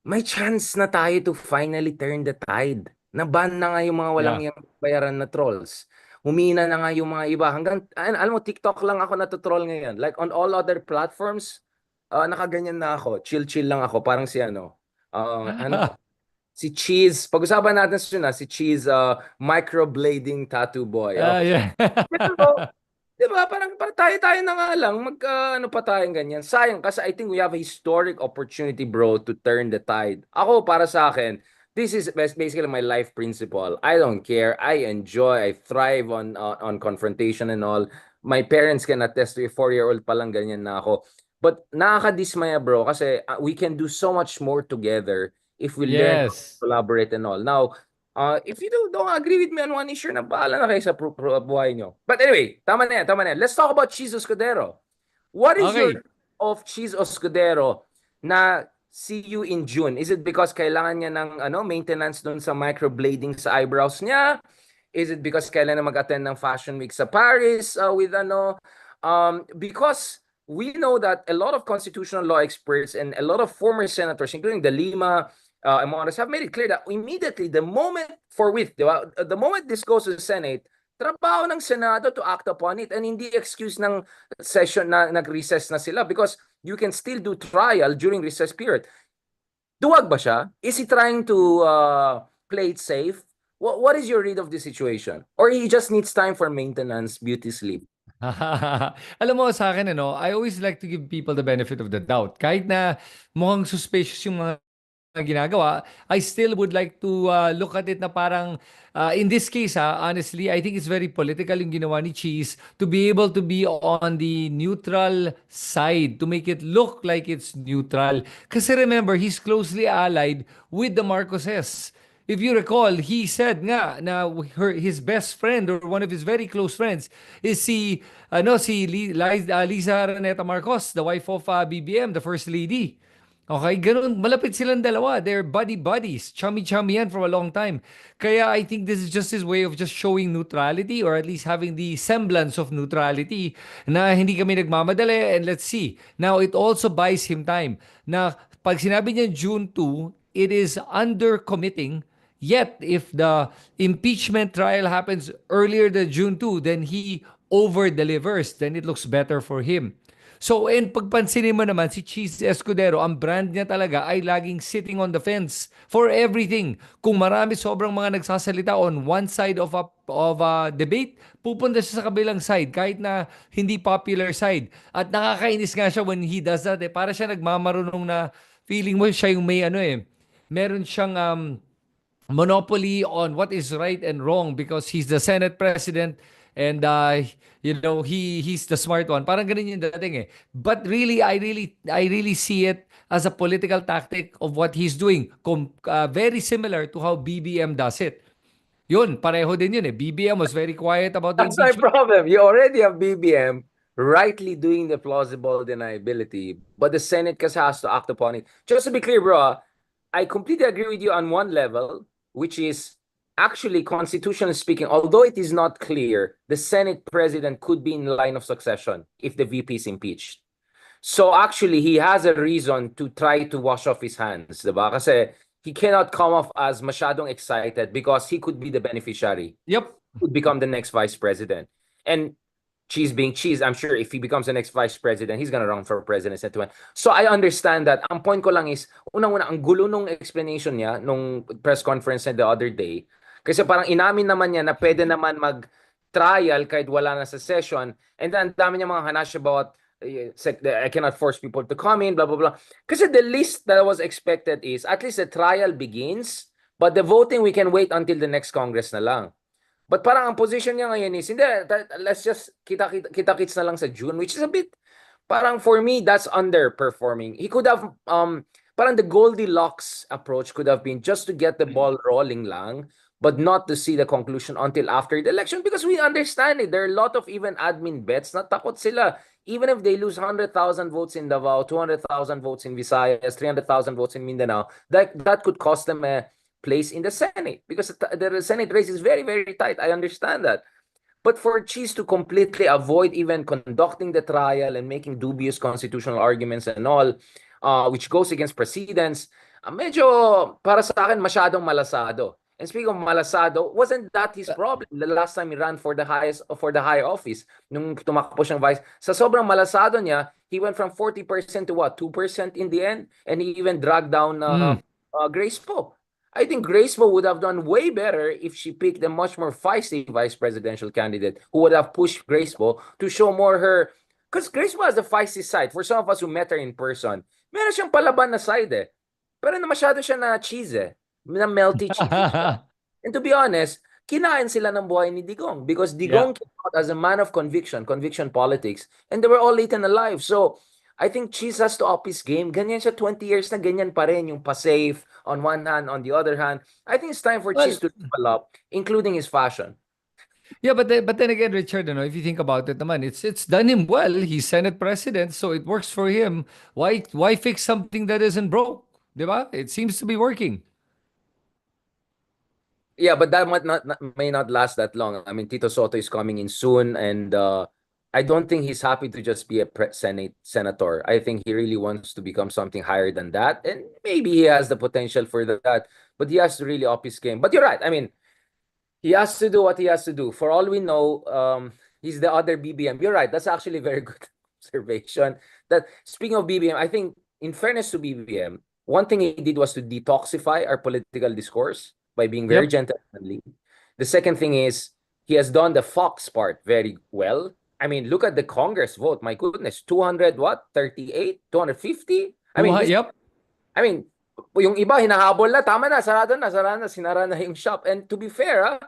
may chance na tayo to finally turn the tide. Naban na nga yung mga walang Yeah. yung bayaran na trolls. Humina na nga yung mga iba. Hanggang, alam mo, TikTok lang ako natutroll ngayon. Like on all other platforms, nakaganyan na ako. Chill-chill lang ako. Parang si si Cheese. Pag-usapan natin si Cheese, microblading tattoo boy. Yeah. Pero, di ba, parang tayo na nga lang, ano pa tayong ganyan. Sayang, kasi I think we have a historic opportunity, bro, to turn the tide. Ako, para sa akin, this is basically my life principle. I don't care. I enjoy. I thrive on confrontation and all. My parents can attest to a 4-year-old pa lang ganyan na ako. But nakakadismaya, bro, kasi we can do so much more together if we learn to Yes. collaborate and all. Now, if you don't agree with me on one issue, na bahala na kayo sa buhay nyo. But anyway, tama na yan. Let's talk about Cheese Escudero. What is your of Cheese Escudero na see you in June? Is it because kailangan niya ng maintenance doon sa microblading sa eyebrows niya? Is it because kailangan na mag-attend ng Fashion Week sa Paris with because we know that a lot of constitutional law experts and a lot of former senators, including De Lima, among others, have made it clear that immediately, the moment the moment this goes to the Senate, trabaho ng Senado to act upon it, and hindi excuse ng session na nag-recess na sila, because you can still do trial during recess period. Duwag ba siya? Is he trying to play it safe? What is your read of the situation? Or he just needs time for maintenance, beauty sleep? Alam mo sa akin, I always like to give people the benefit of the doubt. Kahit na mukhang suspicious yung mga ginagawa, I still would like to look at it na parang, in this case, honestly, I think it's very political yung ginawa ni Cheese to be able to be on the neutral side, to make it look like it's neutral. Kasi remember, he's closely allied with the Marcoses. If you recall, he said nga na his best friend or one of his very close friends is si Liza Araneta Marcos, the wife of BBM, the first lady. Okay, ganun, malapit silang dalawa. They're buddies. Chummy-chummy yan for a long time. Kaya I think this is just his way of just showing neutrality, or at least having the semblance of neutrality, na hindi kami nagmamadali, and let's see. Now, it also buys him time. Na pag sinabi niya June 2, it is under-committing. Yet, if the impeachment trial happens earlier than June 2, then he over-delivers. Then it looks better for him. So, and pagpansinin mo naman, si Cheese Escudero, ang brand niya talaga ay laging sitting on the fence for everything. Kung marami sobrang mga nagsasalita on one side of a debate, pupunta siya sa kabilang side, kahit na hindi popular side. At nakakainis nga siya when he does that. Para siya nagmamarunong na feeling mo siya yung may meron siyang monopoly on what is right and wrong because he's the Senate President and he's the smart one. Parang ganun yung dating eh. But really, I really see it as a political tactic of what he's doing. Very similar to how BBM does it. Yun, pareho din yun eh. BBM was very quiet about the That's my impeachment. problem. You already have BBM rightly doing the plausible deniability, but the Senate has to act upon it. Just to be clear, bro, I completely agree with you on one level, which is actually, constitutionally speaking, although it is not clear, the Senate president could be in line of succession if the VP is impeached. So actually, he has a reason to try to wash off his hands, diba? Kasi he cannot come off as masyadong excited because he could be the beneficiary. Yep. Could become the next vice president. And cheese being cheese, I'm sure if he becomes the next vice president, he's gonna run for president. So I understand that. Ang point ko lang is, unang-una, ang gulo nung explanation niya nung press conference niya the other day. Kasi parang inamin naman niya na pwede naman mag-trial kahit wala na sa session. And then, ang dami niya mga hanash about I cannot force people to come in, blah, blah, blah. Kasi the least that was expected is at least the trial begins, but the voting, we can wait until the next Congress na lang. But parang ang position niya ngayon is, hindi, let's just kita-kits na lang sa June, which is a bit, parang for me, that's underperforming. He could have, parang the Goldilocks approach could have been just to get the ball rolling lang, but not to see the conclusion until after the election, because we understand it. There are a lot of even admin bets na takot sila. Even if they lose 100,000 votes in Davao, 200,000 votes in Visayas, 300,000 votes in Mindanao, that could cost them a place in the Senate, because the Senate race is very, very tight. I understand that. But for Cheese to completely avoid even conducting the trial and making dubious constitutional arguments and all, which goes against precedents, medyo para sa akin masyadong malasado. And speaking of malasado, wasn't that his problem the last time he ran for the high office nung tumakbo siyang vice? Sa sobrang malasado niya, he went from 40% to what, 2% in the end, and he even dragged down Grace Poe. I think Grace Poe would have done way better if she picked a much more feisty vice presidential candidate who would have pushed Grace Poe to show more her, because Grace Poe has a feisty side. For some of us who met her in person, meron siyang palaban na side eh. Pero na masyado siya na cheese eh. Na melty cheese. And to be honest, kinain sila ng buhay ni Digong because Digong came out as a man of conviction politics, and they were all eaten alive. So, I think Cheese has to up his game. Ganyan siya 20 years na ganyan pa rin, yung pa-safe on one hand, on the other hand. I think it's time for Cheese to level up, including his fashion. Yeah, but then again, Richard, if you think about it, naman, it's done him well. He's Senate president, so it works for him. Why fix something that isn't broke? Diba? It seems to be working. Yeah, but that may not last that long. I mean, Tito Soto is coming in soon, and I don't think he's happy to just be a senator. I think he really wants to become something higher than that, and maybe he has the potential for that, but he has to really up his game. But you're right. I mean, he has to do what he has to do. For all we know, he's the other BBM. You're right. That's actually a very good observation. That speaking of BBM, I think in fairness to BBM, one thing he did was to detoxify our political discourse by being very gentlemanly. The second thing is he has done the Fox part very well. I mean, look at the Congress vote. My goodness, 200 what? 38, 250? I mean, I mean, yung iba hinahabol na, tama na, sarado na, sinara na yung shop. And to be fair,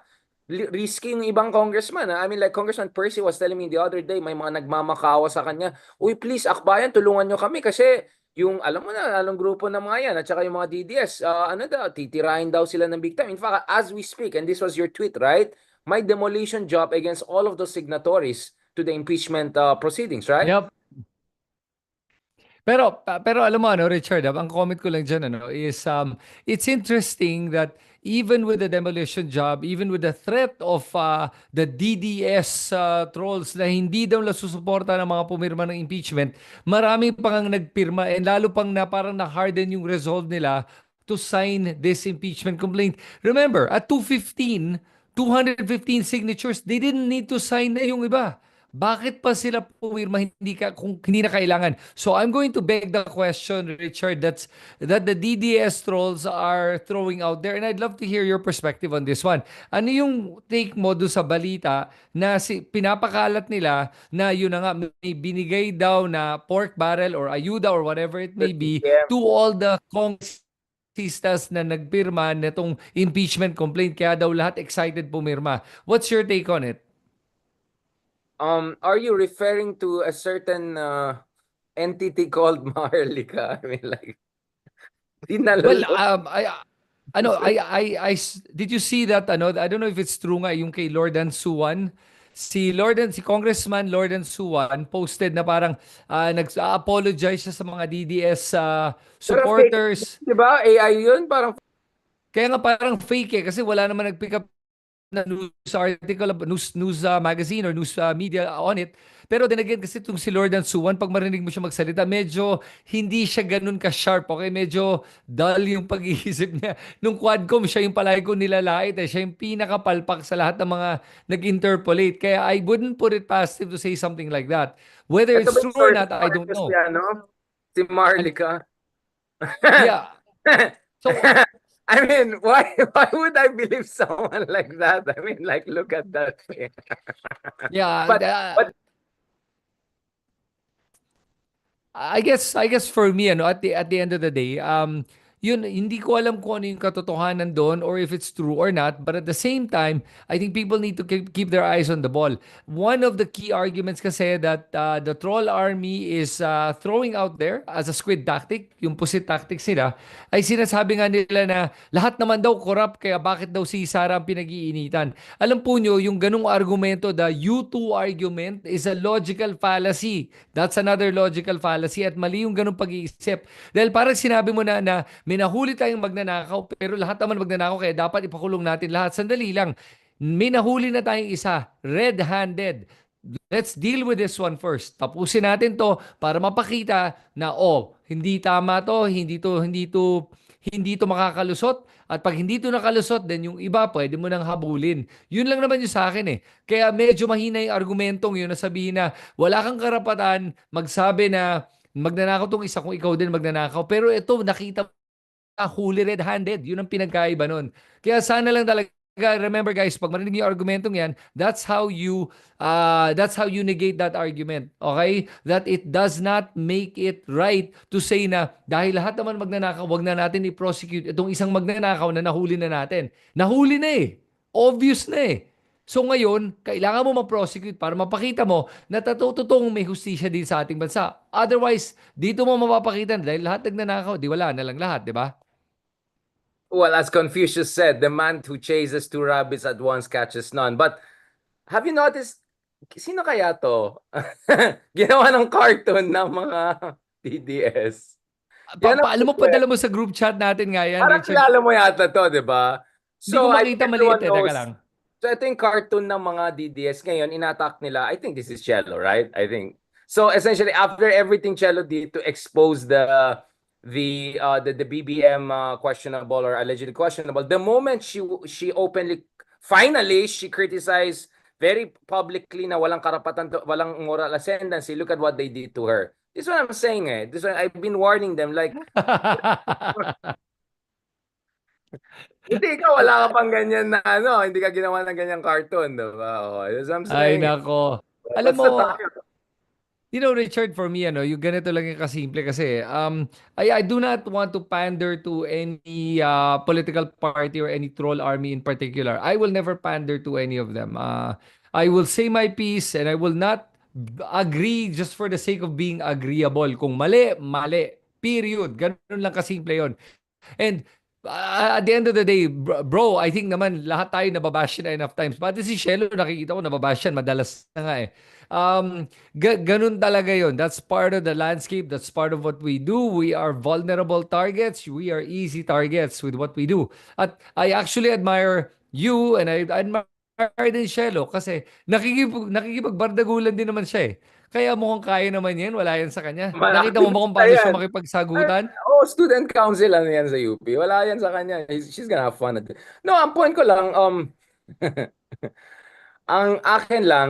risky yung ibang congressman. I mean, like Congressman Percy was telling me the other day, may mga nagmamakawa sa kanya, uy, please, akbayan, tulungan nyo kami kasi yung, alam mo na, anong grupo ng mga yan, at saka yung mga DDS, titirahin daw sila ng big time. In fact, as we speak, and this was your tweet, right? My demolition job against all of those signatories to the impeachment proceedings, right? Yep. Pero alam mo Richard, ang comment ko lang dyan is it's interesting that even with the demolition job, even with the threat of the DDS trolls na hindi daw nasusuporta ng mga pumirma ng impeachment, marami pang nagpirma and lalo pang na parang na-harden yung resolve nila to sign this impeachment complaint. Remember, at 215 signatures, they didn't need to sign na yung iba. Bakit pa sila pumirma kung hindi na kailangan? So I'm going to beg the question, Richard, that the DDS trolls are throwing out there, and I'd love to hear your perspective on this one. Ano yung take mo doon sa balita na pinapakalat nila na yun na nga, may binigay daw na pork barrel or ayuda or whatever it may be to all the congressistas na nagpirma nitong impeachment complaint, kaya daw lahat excited pumirma. What's your take on it? Are you referring to a certain entity called Maharlika? I mean, like, well, did you see that? I don't know if it's true nga yung kay Lordan Suwan. Si Congressman Lordan Suwan posted na parang nag-apologize siya sa mga DDS supporters. Diba? AI yun? Parang kaya nga parang fake kasi wala naman nag-pick up na news article, news magazine or news media on it. Pero then again, kasi itong si Lord and Suwan, pag marinig mo siya magsalita, medyo hindi siya ganun ka-sharp, okay? Medyo dull yung pag-iisip niya. Nung Quadcom, siya yung palagi ko nilalait. Siya yung pinakapalpak sa lahat ng mga nag-interpolate. Kaya I wouldn't put it past him to say something like that. Whether Ito it's ba yung true or source not, I don't ko si, know. si Marlica? Yeah. So, I mean, why would I believe someone like that? I mean, like, look at that thing. yeah, But I guess for me at the end of the day, yun hindi ko alam kung ano yung katotohanan doon or if it's true or not, but at the same time, I think people need to keep their eyes on the ball. One of the key arguments kasi that the troll army is throwing out there as a squid tactic, yung pusit tactics nila, ay sinasabi nga nila na lahat naman daw corrupt kaya bakit daw si Sara ang pinag-iinitan. Alam po nyo, yung ganung argumento, the U2 argument is a logical fallacy. That's another logical fallacy at mali yung ganung pag-iisip. Dahil parang sinabi mo na may nahuli tayong magnanakaw pero lahat naman magnanakaw kaya dapat ipakulong natin lahat. Sandali lang. May nahuli na tayong isa, red-handed. Let's deal with this one first. Tapusin natin to para mapakita na hindi tama to, hindi to makakalusot at pag hindi to nakalusot, then yung iba pwede mo nang habulin. Yun lang naman yung sa akin eh. Kaya medyo mahina yung argumentong yun na sabihin na wala kang karapatan magsabi na magnanakaw tong isa kung ikaw din magnanakaw. Pero ito, nakita huli red-handed. Yun ang pinagkaiba nun. Kaya sana lang talaga, remember guys, pag marinig yung argumentong yan, that's how you negate that argument. Okay? That it does not make it right to say na dahil lahat naman magnanakaw, wag na natin i-prosecute itong isang magnanakaw na nahuli na natin. Nahuli na eh. Obvious na eh. So ngayon, kailangan mo ma-prosecute para mapakita mo na totoong may hustisya din sa ating bansa. Otherwise, dito mo mapapakita na dahil lahat nagnanakaw, di wala na lang lahat, di ba? well, as Confucius said, the man who chases two rabbits at once catches none. But have you noticed, sino kaya to? Ginawa ng cartoon ng mga DDS. Yan ang Alam mo, problema. padala mo sa group chat natin nga yan, Parang Richard. kilala mo yata to, di ba? Hindi ko So, I think makita maliit everyone eh. Teka knows. lang. So, ito yung cartoon ng mga DDS ngayon, inattack nila. I think this is Cello, right? I think. So, essentially, after everything Cello did to expose the BBM questionable or allegedly questionable, the moment she openly, finally, she criticized very publicly na walang karapatan, walang moral ascendancy. Look at what they did to her. This is what I'm saying eh. This is what I've been warning them like, hindi ikaw, wala ka pang ganyan na hindi ka ginawa ng ganyang cartoon, diba? Oh, that's what I'm Ay, saying. nako. Alam Basta mo, tayo. Richard, for me, yung ganito lang yung kasimple kasi, I do not want to pander to any political party or any troll army in particular. I will never pander to any of them. I will say my piece and I will not agree just for the sake of being agreeable. Kung mali, mali. Period. Ganun lang kasimple yon. And at the end of the day, bro, I think naman lahat tayo nababash na enough times. Pati si Shelo, nakikita ko nababash yan. Madalas na nga eh. Ganun talaga yon. That's part of the landscape. That's part of what we do. We are vulnerable targets. We are easy targets with what we do. At I actually admire you and I admire din Shelo kasi nakikipagbardagulan din naman siya eh. Kaya mukhang kaya naman yan. Wala yan sa kanya. Nakita mo ba kung paano siya makipagsagutan? Student council yan sa UP. Wala yan sa kanya. She's gonna have fun at it. No, ang point ko lang, ang akin lang,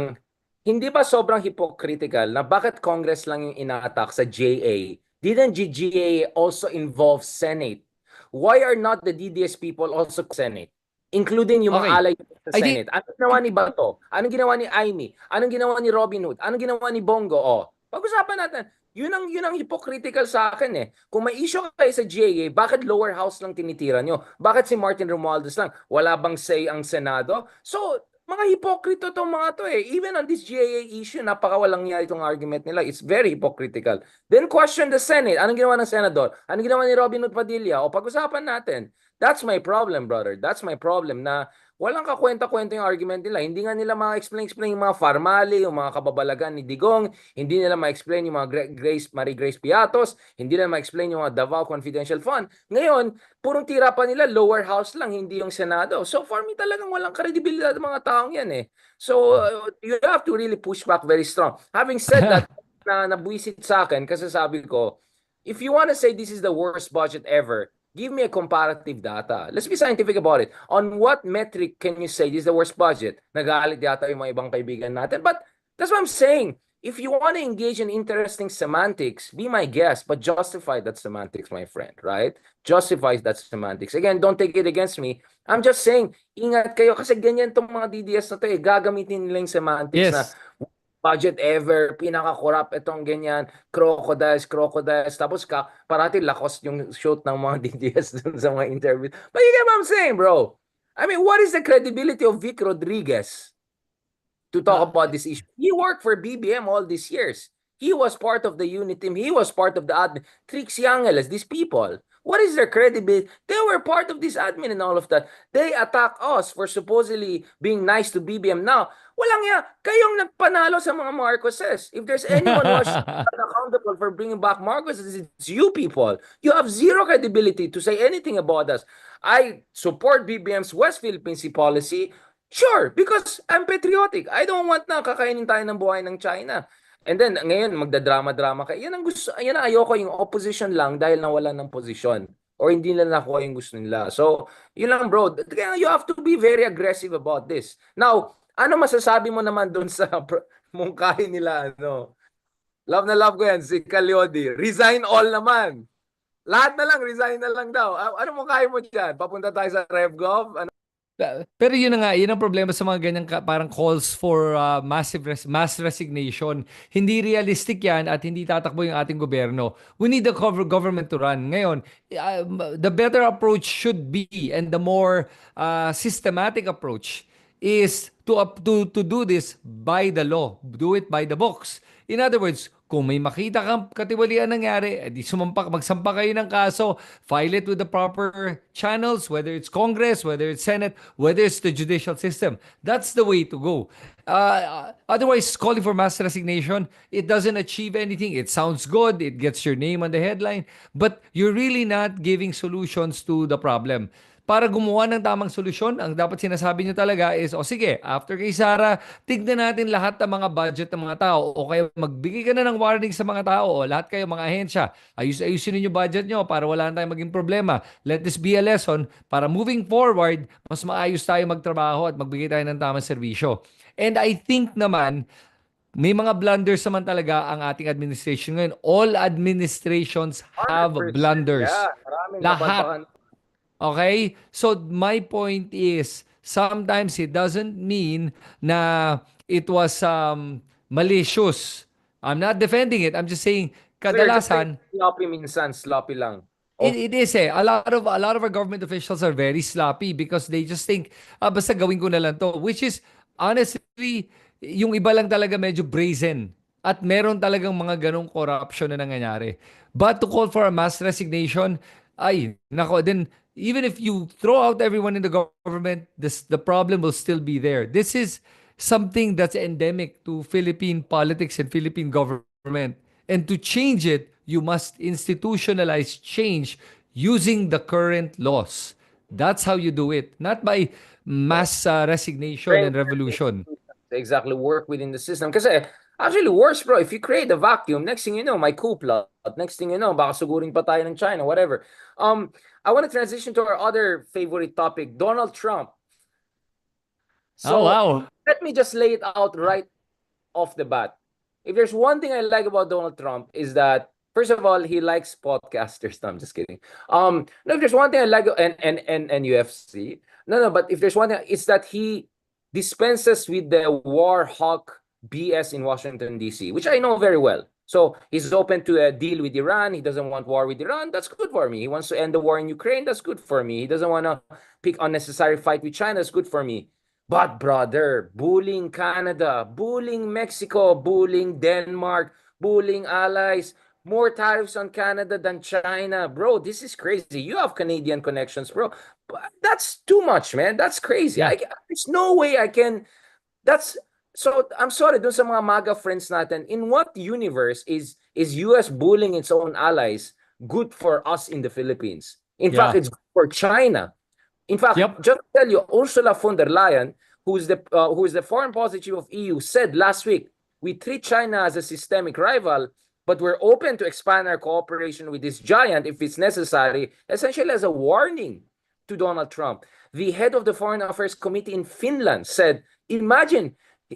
hindi ba sobrang hypocritical na bakit Congress lang yung ina-attack sa JA? Didn't GA also involve Senate? Why are not the DDS people also Senate? Including yung mga Okay. alay sa I Senate. Anong ginawa ni Bato? Anong ginawa ni Aimee? Anong ginawa ni Robin Hood? Anong ginawa ni Bongo? Pag-usapan natin. Yun ang hypocritical sa akin eh. Kung may issue kayo sa GA, bakit lower house lang tinitira nyo? Bakit si Martin Romualdez lang? Wala bang say ang Senado? So, mga hipokrito tong mga to eh. Even on this GAA issue, napakawalang niya itong argument nila. It's very hypocritical. Then question the Senate. Anong ginawa ng Senador? Anong ginawa ni Robin Hood Padilla? Pag-usapan natin. That's my problem, brother. That's my problem na walang kakwenta-kwenta yung argument nila. Hindi nga nila ma-explain yung mga Farmali, yung mga kababalagan ni Digong, hindi nila ma-explain yung mga Marie Grace Piatos, hindi nila ma-explain yung mga Davao Confidential Fund. Ngayon, purong tira pa nila, lower house lang, hindi yung Senado. So for me, talagang walang kredibilidad ng mga taong yan eh. So you have to really push back very strong. Having said that, na nabuisit sa akin kasi sabi ko, if you want to say this is the worst budget ever, give me a comparative data. Let's be scientific about it. On what metric can you say this is the worst budget? Nagalit yata yung mga ibang kaibigan natin. But that's what I'm saying. If you want to engage in interesting semantics, be my guest, but justify that semantics, my friend, right? Justify that semantics. Again, don't take it against me. I'm just saying, ingat kayo kasi ganyan tong mga DDS na to eh. Gagamitin nila yung semantics na Yes. budget ever, pinaka-corrupt itong ganyan, crocodiles, tapos parati lakos yung shoot ng mga DDS dun sa mga interview. But you get what I'm saying, bro? I mean, what is the credibility of Vic Rodriguez to talk about this issue? He worked for BBM all these years. He was part of the unit team. He was part of the admin. Trixie Angeles, these people. What is their credibility? They were part of this admin and all of that. They attack us for supposedly being nice to BBM. Now, walang ya, kayong nagpanalo sa mga Marcoses. If there's anyone who was accountable for bringing back Marcoses, it's you people. You have zero credibility to say anything about us. I support BBM's West Philippine Sea policy. Sure, because I'm patriotic. I don't want na kakainin tayo ng buhay ng China. And then, ngayon, magdadrama-drama kayo. Yan ang gusto, yan ang ayoko, yung opposition lang dahil nawala ng posisyon. Or hindi nila nakuha yung gusto nila. So, yun lang bro. Kaya you have to be very aggressive about this. Now, ano masasabi mo naman doon sa mungkahi nila? Ano? Love na love ko yan, si Calyodi. Resign all naman. Lahat na lang, resign na lang daw. Ano mungkahi mo dyan? Papunta tayo sa RevGov? Ano? Pero yun na nga, yun ang problema sa mga ganyang parang calls for mass resignation. Hindi realistic yan at hindi tatakbo yung ating gobyerno. We need the government to run. Ngayon, the better approach should be and the more systematic approach is to do this by the law. Do it by the books. In other words, kung may makita kang katiwalian nangyari, edi magsampa kayo ng kaso, file it with the proper channels, whether it's Congress, whether it's Senate, whether it's the judicial system. That's the way to go. Otherwise, calling for mass resignation, it doesn't achieve anything. It sounds good, it gets your name on the headline, but you're really not giving solutions to the problem. Para gumawa ng tamang solusyon, ang dapat sinasabi nyo talaga is, o sige, after kay Sara, tignan natin lahat ng mga budget ng mga tao o kaya magbigay ka na ng warning sa mga tao o lahat kayo mga ahensya, ayusin ninyo budget nyo para wala na tayong maging problema. Let this be a lesson para moving forward, mas maayos tayo magtrabaho at magbigay tayo ng tamang serbisyo. And I think naman, may mga blunders naman talaga ang ating administration ngayon. All administrations have 100%. blunders. Yeah, maraming Lahat. napagpakan. Okay? So my point is, sometimes it doesn't mean na it was malicious. I'm not defending it. I'm just saying, Clear, just like kadalasan, sloppy minsan, sloppy lang. it is eh. A lot of our government officials are very sloppy because they just think, basta gawin ko na lang to. Which is, honestly, yung iba lang talaga medyo brazen. At meron talagang mga ganong corruption na nangyayari. But to call for a mass resignation, ay, nako, then even if you throw out everyone in the government, the problem will still be there. This is something that's endemic to Philippine politics and Philippine government. And to change it, you must institutionalize change using the current laws. That's how you do it. Not by mass resignation and revolution. Exactly, work within the system. Kasi, actually, worse, bro, if you create a vacuum, next thing you know, may coup plot. Next thing you know, baka sugurin pa tayo ng China, whatever. I want to transition to our other favorite topic, Donald Trump. Oh, So, wow. let me just lay it out right off the bat. If there's one thing I like about Donald Trump is that, first of all, he likes podcasters. No, I'm just kidding. No, if there's one thing I like, and UFC. No, but if there's one thing, it's that he dispenses with the war hawk BS in Washington, D.C., which I know very well. So he's open to a deal with Iran. He doesn't want war with Iran. That's good for me. He wants to end the war in Ukraine. That's good for me. He doesn't want to pick unnecessary fight with China. That's good for me. But brother, bullying Canada, bullying Mexico, bullying Denmark, bullying allies, more tariffs on Canada than China. Bro, this is crazy. You have Canadian connections, bro. But that's too much, man. That's crazy. Yeah. There's no way I can. That's so. I'm sorry, dun sa mga MAGA friends natin. In what universe is US bullying its own allies good for us in the Philippines? In fact, Yeah. it's good for China. In fact, Yep. just to tell you, Ursula von der Leyen, who is the foreign policy chief of EU, said last week, we treat China as a systemic rival, but we're open to expand our cooperation with this giant if it's necessary, essentially as a warning to Donald Trump. The head of the Foreign Affairs Committee in Finland said, imagine,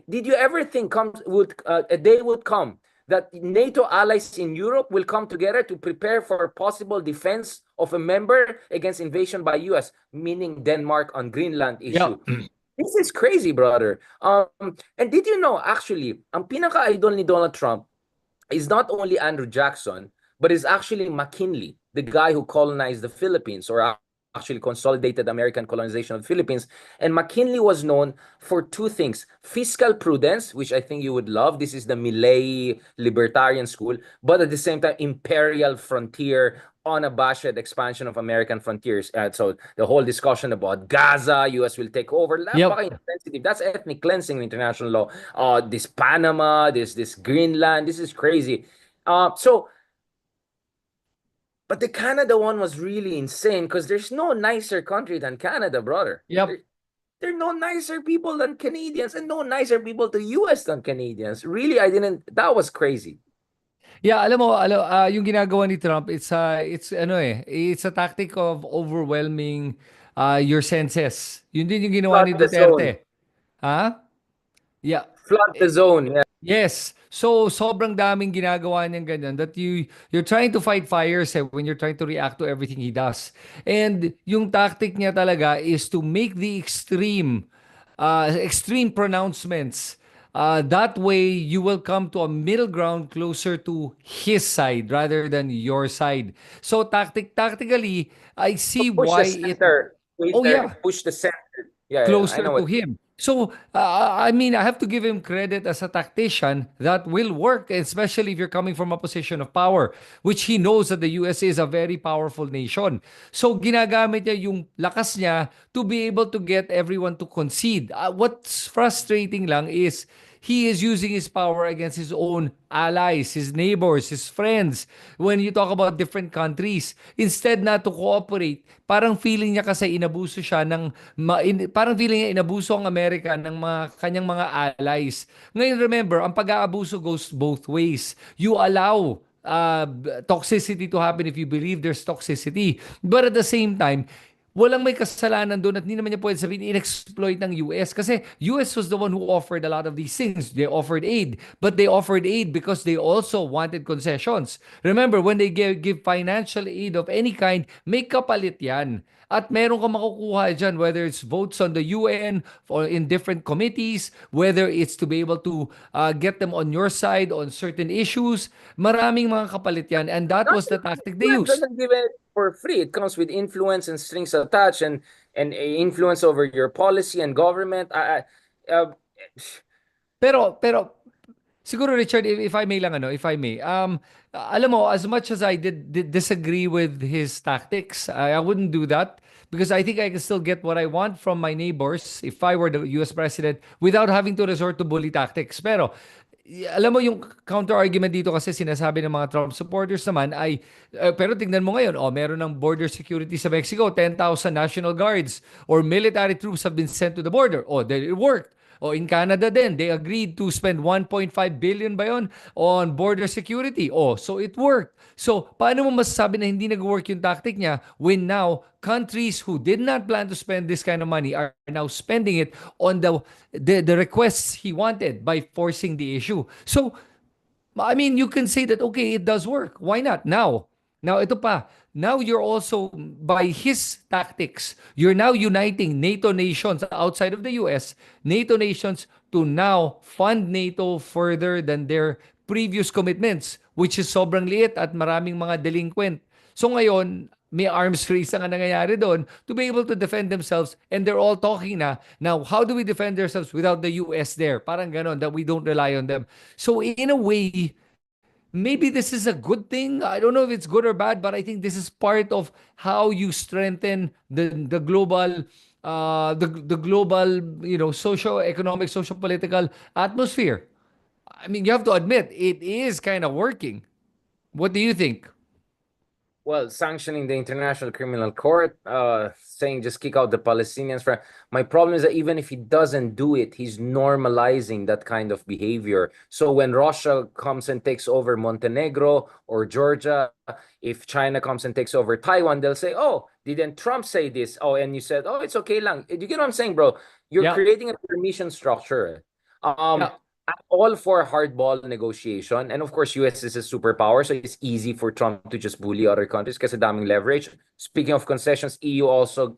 did you ever think a day would come that NATO allies in Europe will come together to prepare for possible defense of a member against invasion by US, meaning Denmark on Greenland issue? Yep. This is crazy, brother. And did you know, actually, ang pinaka-idol ni Donald Trump is not only Andrew Jackson, but is actually McKinley, the guy who colonized the Philippines, or actually consolidated American colonization of the Philippines. And McKinley was known for two things: fiscal prudence, which I think you would love. This is the Milley libertarian school, but at the same time, imperial frontier, unabashed expansion of American frontiers. So the whole discussion about Gaza, US will take over, Yep. napaka-insensitive. That's ethnic cleansing in international law. This Panama, this Greenland, this is crazy. But the Canada one was really insane because there's no nicer country than Canada, brother. Yep. There are no nicer people than Canadians and no nicer people to US than Canadians. Really, that was crazy. Yeah, alam mo, yung ginagawa ni Trump, it's a tactic of overwhelming your senses. Yun din yung ginawa Flood ni the zone. Duterte. Ha? Yeah. Flood the zone, yeah. Yes. So sobrang daming ginagawa niyang ganyan that you're trying to fight fires when you're trying to react to everything he does. And yung tactic niya talaga is to make the extreme pronouncements. That way you will come to a middle ground closer to his side rather than your side. So tactically, I see Push the why it. center. Oh yeah, Push the center. Yeah, I closer know to it. him. So, I mean, I have to give him credit as a tactician that will work, especially if you're coming from a position of power, which he knows that the USA is a very powerful nation. So, ginagamit niya yung lakas niya to be able to get everyone to concede. What's frustrating lang is he is using his power against his own allies, his neighbors, his friends. When you talk about different countries, instead na to cooperate, parang feeling niya kasi inabuso siya parang feeling niya inabuso ang Amerika ng mga kanyang mga allies. Ngayon remember, ang pag-aabuso goes both ways. You allow toxicity to happen if you believe there's toxicity. But at the same time, walang may kasalanan doon at hindi naman niya pwede sabihin in-exploit ng US kasi US was the one who offered a lot of these things. They offered aid, but they offered aid because they also wanted concessions. Remember, when they give financial aid of any kind, may kapalit yan. At meron kang makukuha dyan, whether it's votes on the UN or in different committees, whether it's to be able to get them on your side on certain issues, maraming mga kapalit yan. And that was the tactic they US used. doesn't give it for free. It comes with influence and strings attached and influence over your policy and government. Pero siguro Richard, if I may lang if I may. Alam mo, as much as I did disagree with his tactics, I wouldn't do that because I think I can still get what I want from my neighbors if I were the US president without having to resort to bully tactics. Pero alam mo yung counter-argument dito kasi sinasabi ng mga Trump supporters naman ay pero tingnan mo ngayon, meron ng border security sa Mexico, 10,000 National Guards or military troops have been sent to the border. Then it worked. In Canada din, they agreed to spend 1.5 billion ba yun on border security. So it worked. So, paano mo masasabi na hindi nag-work yung tactic niya when now countries who did not plan to spend this kind of money are now spending it on the requests he wanted by forcing the issue. So, I mean, you can say that, okay, it does work. Why not? Now, ito pa. Now you're also, by his tactics, you're now uniting NATO nations outside of the US, NATO nations to now fund NATO further than their previous commitments, which is sobrang liit at maraming mga delinquent. So ngayon, may arms race ang nangyayari doon to be able to defend themselves and they're all talking now how do we defend ourselves without the US there? Parang ganon, that we don't rely on them. So in a way, maybe this is a good thing. I don't know if it's good or bad, but I think this is part of how you strengthen the global the global, socio-economic, socio-political atmosphere. I mean, you have to admit it is kind of working. What do you think? Well, sanctioning the International Criminal Court, saying just kick out the Palestinians. My problem is that even if he doesn't do it, he's normalizing that kind of behavior. So when Russia comes and takes over Montenegro or Georgia, if China comes and takes over Taiwan, they'll say, "Oh, didn't Trump say this? Oh, and you said, oh, it's okay lang." You get what I'm saying, bro? You're Yeah, creating a permission structure. yeah, I'm all for hardball negotiation. And of course, US is a superpower, so it's easy for Trump to just bully other countries kasi daming leverage. Speaking of concessions, EU also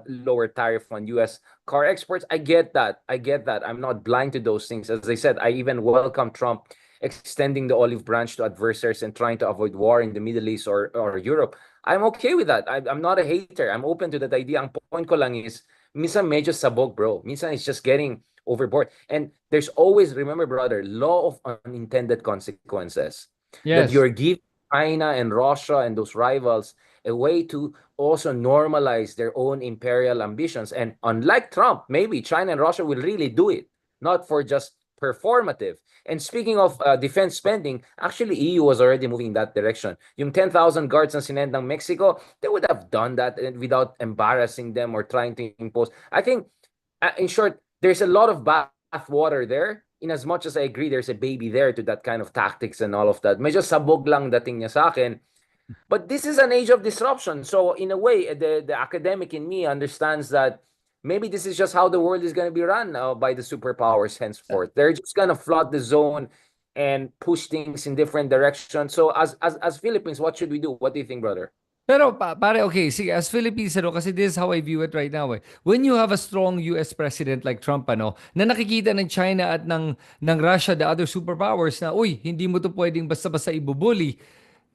lowered tariff on US car exports. I get that. I get that. I'm not blind to those things. As I said, I even welcome Trump extending the olive branch to adversaries and trying to avoid war in the Middle East or Europe. I'm okay with that. I'm not a hater. I'm open to that idea. Ang point ko lang is, minsan medyo sabog, bro. Minsan it's just getting overboard. And there's always, remember, brother, law of unintended consequences. That yes. you're giving China and Russia and those rivals a way to also normalize their own imperial ambitions. And unlike Trump, maybe China and Russia will really do it, not for just performative. And speaking of defense spending, actually EU was already moving in that direction. Yung 10,000 guards na sinend ng Mexico, they would have done that without embarrassing them or trying to impose. I think, in short, there's a lot of bath water there. In as much as I agree, there's a baby there to that kind of tactics and all of that. Medyo sabog lang dating niya sa akin. But this is an age of disruption. So in a way, the academic in me understands that maybe this is just how the world is going to be run by the superpowers henceforth. They're just going to flood the zone and push things in different directions. So as Philippines, what should we do? What do you think, brother? Pero pare, okay, sige, as Philippines, kasi this is how I view it right now, eh. When you have a strong US president like Trump, na nakikita ng China at ng Russia, the other superpowers, na, uy, hindi mo to pwedeng basta-basta ibubuli,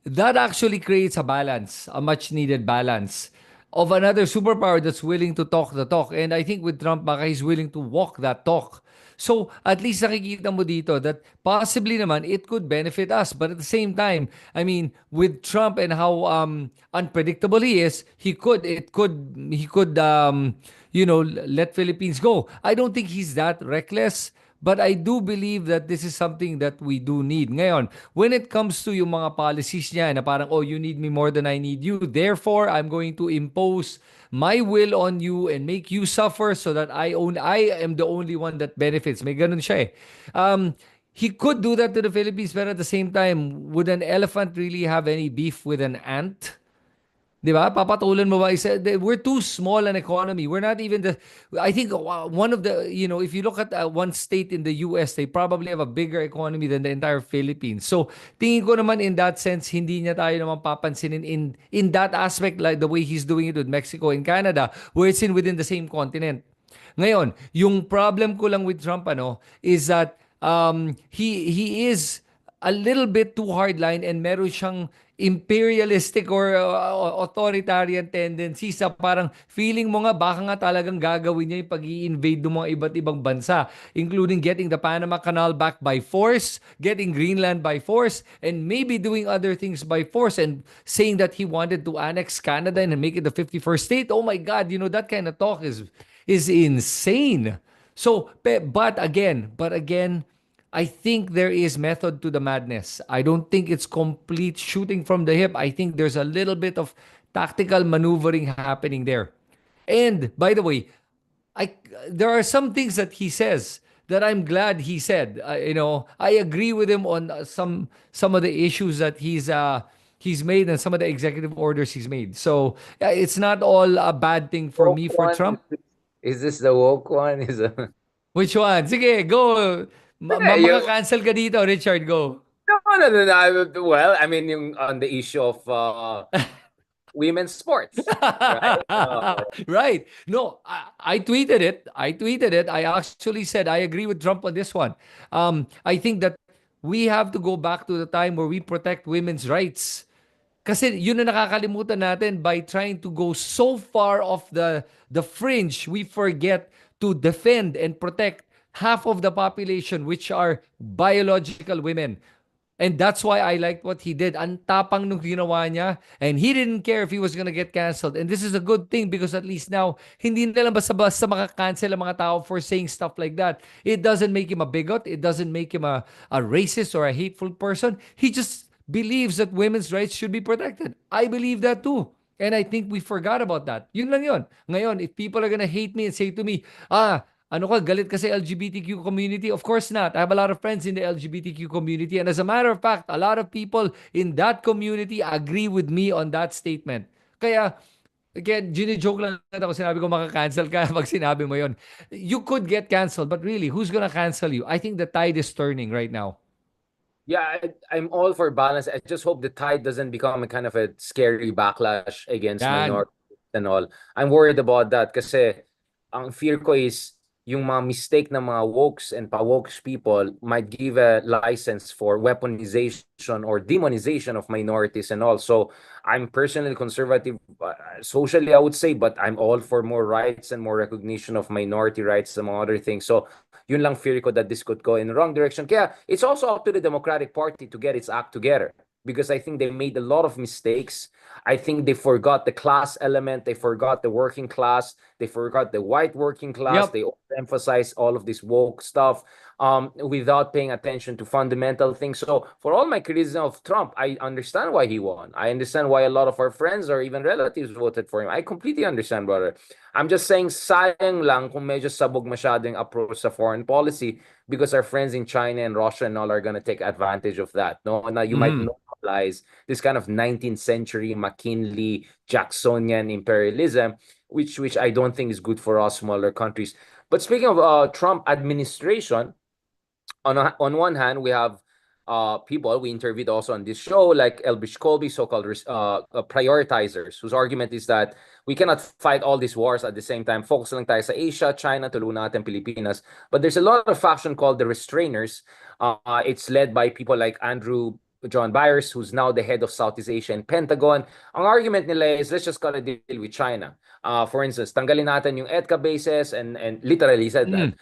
that actually creates a balance, a much needed balance of another superpower that's willing to talk the talk. And I think with Trump, baka he's willing to walk that talk. So, at least nakikita mo dito that possibly naman it could benefit us. But at the same time, I mean, with Trump and how unpredictable he is, he could let Philippines go. I don't think he's that reckless. But I do believe that this is something that we do need. Ngayon, when it comes to yung mga policies niya na parang, oh, you need me more than I need you, therefore, I'm going to impose my will on you and make you suffer so that I am the only one that benefits. May ganun siya eh. He could do that to the Philippines, but at the same time, would an elephant really have any beef with an ant? Di ba? Papatulan mo ba? We're too small an economy. We're not even I think one of the, if you look at one state in the US, they probably have a bigger economy than the entire Philippines. So, tingin ko naman in that sense, hindi niya tayo naman papansinin in that aspect, like the way he's doing it with Mexico and Canada, where it's within the same continent. Ngayon, yung problem ko lang with Trump, is that he is a little bit too hardline and meron siyang imperialistic or authoritarian tendency sa parang feeling mo nga baka nga talagang gagawin niya yung pag-i-invade ng mga iba't ibang bansa, including getting the Panama Canal back by force, getting Greenland by force, and maybe doing other things by force, and saying that he wanted to annex Canada and make it the 51st state. Oh my God, that kind of talk is insane. So, but again, I think there is method to the madness. I don't think it's complete shooting from the hip. I think there's a little bit of tactical maneuvering happening there. And by the way, I there are some things that he says that I'm glad he said. I agree with him on some of the issues that he's made and some of the executive orders he's made. So it's not all a bad thing for me Woke for one? Trump. Is this the woke one? Which one? Sige, go. You, Maka-cancel ka dito, Richard. Go. no. Well, I mean, on the issue of women's sports, right? Right. No, I tweeted it. I actually said I agree with Trump on this one. I think that we have to go back to the time where we protect women's rights. Kasi yun na nakakalimutan natin by trying to go so far off the fringe, we forget to defend and protect half of the population, which are biological women. And that's why I liked what he did. Ang tapang nung ginawa niya. And he didn't care if he was gonna get canceled. And this is a good thing because at least now, hindi na lang basta-basta makakancel ang mga tao for saying stuff like that. It doesn't make him a bigot. It doesn't make him a racist or a hateful person. He just believes that women's rights should be protected. I believe that too. And I think we forgot about that. Yun lang yun. Ngayon, if people are gonna hate me and say to me, ano ka, galit ka sa LGBTQ community? Of course not. I have a lot of friends in the LGBTQ community. And as a matter of fact, a lot of people in that community agree with me on that statement. Kaya, again, joke lang ako, sinabi ko maka-cancel ka pag sinabi mo yon. You could get canceled, but really, who's gonna cancel you? I think the tide is turning right now. Yeah, I'm all for balance. I just hope the tide doesn't become a kind of a scary backlash against Yan. minorities and all. I'm worried about that kasi ang fear ko is yung mga mistake ng mga wokes and pa-wokes people might give a license for weaponization or demonization of minorities and all. So I'm personally conservative socially, I would say, but I'm all for more rights and more recognition of minority rights among other things. So yun lang fear ko that this could go in the wrong direction. Kaya it's also up to the Democratic Party to get its act together because I think they made a lot of mistakes. I think they forgot the class element. They forgot the working class. They forgot the white working class. Yep. They overemphasize all of this woke stuff without paying attention to fundamental things. So for all my criticism of Trump, I understand why he won. I understand why a lot of our friends or even relatives voted for him. I completely understand, brother. I'm just saying, sayang lang kung medyo sabog masyado yung approach sa foreign policy because our friends in China and Russia and all are going to take advantage of that. No, now you might normalize this kind of 19th century McKinley Jacksonian imperialism, which I don't think is good for us smaller countries. But speaking of Trump administration, on one hand, we have people we interviewed also on this show, like Elbridge Colby, so-called prioritizers, whose argument is that we cannot fight all these wars at the same time. Focus lang tayo sa Asia, China, tulungan natin Pilipinas. But there's a lot of faction called the Restrainers. It's led by people like Andrew John Byers, who's now the head of Southeast Asia and Pentagon. Ang argument nila is let's just cut a deal with China. For instance, tanggalin natin yung EDCA bases and literally said that.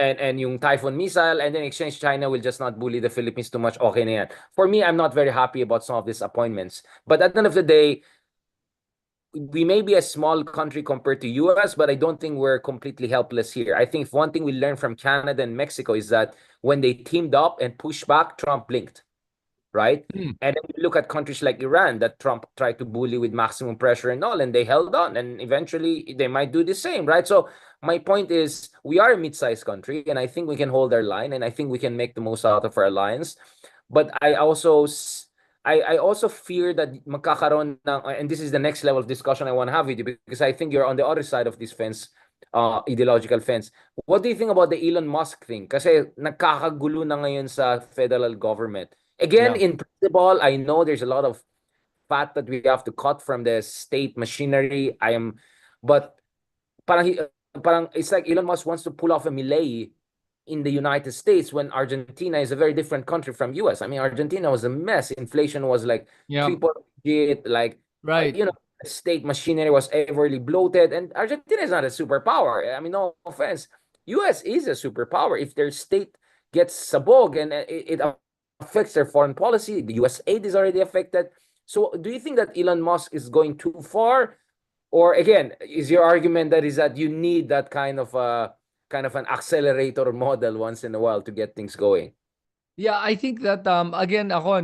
And yung Typhoon missile, and then exchange China will just not bully the Philippines too much. Okay na yan. For me, I'm not very happy about some of these appointments. But at the end of the day, we may be a small country compared to US, but I don't think we're completely helpless here. I think one thing we learned from Canada and Mexico is that when they teamed up and pushed back, Trump blinked. Right? And then we look at countries like Iran that Trump tried to bully with maximum pressure and all, and they held on, and eventually they might do the same, right? So my point is we are a mid-sized country, and I think we can hold our line, and I think we can make the most out of our alliance. But I also fear that magkakaroon ng, and this is the next level of discussion I want to have with you, because I think you're on the other side of this fence, ideological fence. What do you think about the Elon Musk thing? Kasi nagkakagulo na ngayon sa federal government. Again, in principle, I know there's a lot of fat that we have to cut from the state machinery. But parang it's like Elon Musk wants to pull off a Milei in the United States when Argentina is a very different country from US. I mean, Argentina was a mess. Inflation was like triple digit, like Right. State machinery was overly bloated, and Argentina is not a superpower. I mean, no offense. US is a superpower if their state gets sabog and it affects their foreign policy. The US aid is already affected. So do you think that Elon Musk is going too far? Or again, is your argument that you need that kind of an accelerator model once in a while to get things going? Yeah, I think that again ako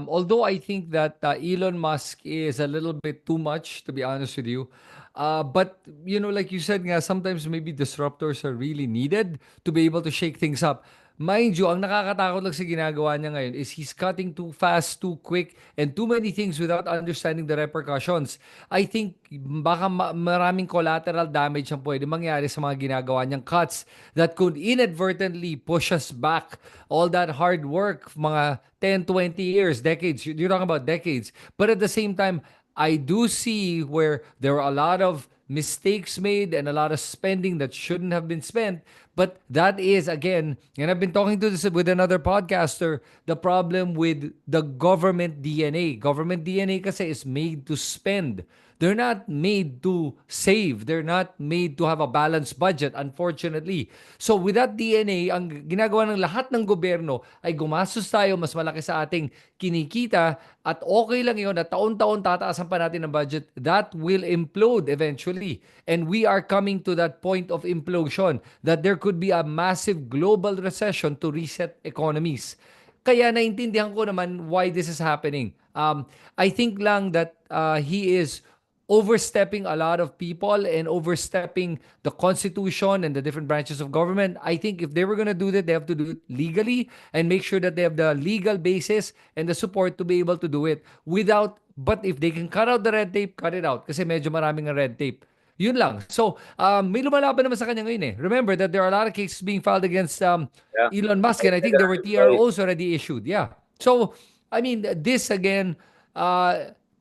although I think that Elon Musk is a little bit too much, to be honest with you. But like you said nga, sometimes maybe disruptors are really needed to be able to shake things up. Mind you, ang nakakatakot lang sa ginagawa niya ngayon is he's cutting too fast, too quick, and too many things without understanding the repercussions. I think baka maraming collateral damage ang pwede mangyari sa mga ginagawa niyang cuts that could inadvertently push us back all that hard work, mga 10, 20 years, decades. You're talking about decades. But at the same time, I do see where there are a lot of mistakes made and a lot of spending that shouldn't have been spent. But that is, again, and I've been talking to this with another podcaster, the problem with the government DNA. Government DNA kasi is made to spend. They're not made to save. They're not made to have a balanced budget, unfortunately. So with that DNA, ang ginagawa ng lahat ng gobyerno ay gumastos tayo, mas malaki sa ating kinikita, at okay lang yun at taon-taon tataasan pa natin ang budget. That will implode eventually. And we are coming to that point of implosion, that there could be a massive global recession to reset economies. Kaya naintindihan ko naman why this is happening. I think lang that he is overstepping a lot of people and overstepping the constitution and the different branches of government. I think if they were going to do that, they have to do it legally and make sure that they have the legal basis and the support to be able to do it without, but if they can cut out the red tape, cut it out. Kasi medyo maraming red tape. Yun lang. So, may lumalaban naman sa kanya ngayon eh. Remember that there are a lot of cases being filed against Yeah. Elon Musk, and I think there were TROs already issued. Yeah. So, I mean, this again,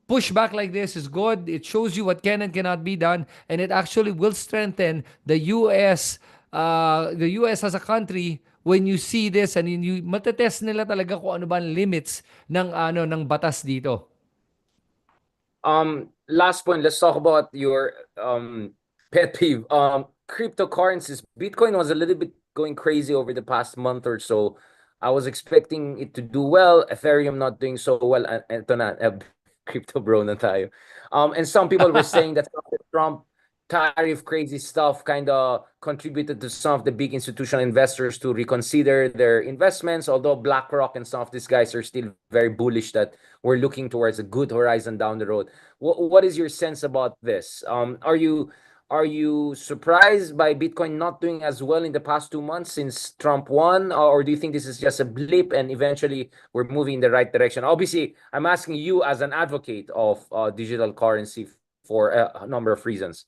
pushback like this is good. It shows you what can and cannot be done, and it actually will strengthen the U.S. The U.S. as a country when you see this, and you matetest nila talaga kung ano ba ang limits ng batas dito. Last point, let's talk about your pet peeve. Cryptocurrencies. Bitcoin was a little bit going crazy over the past month or so. I was expecting it to do well. Ethereum not doing so well. Ito na, crypto bro na tayo. And some people were saying that Trump tariff crazy stuff kind of contributed to some of the big institutional investors to reconsider their investments, although BlackRock and some of these guys are still very bullish that we're looking towards a good horizon down the road. What is your sense about this? Are you surprised by Bitcoin not doing as well in the past 2 months since Trump won? Or do you think this is just a blip and eventually we're moving in the right direction? Obviously, I'm asking you as an advocate of digital currency for a number of reasons.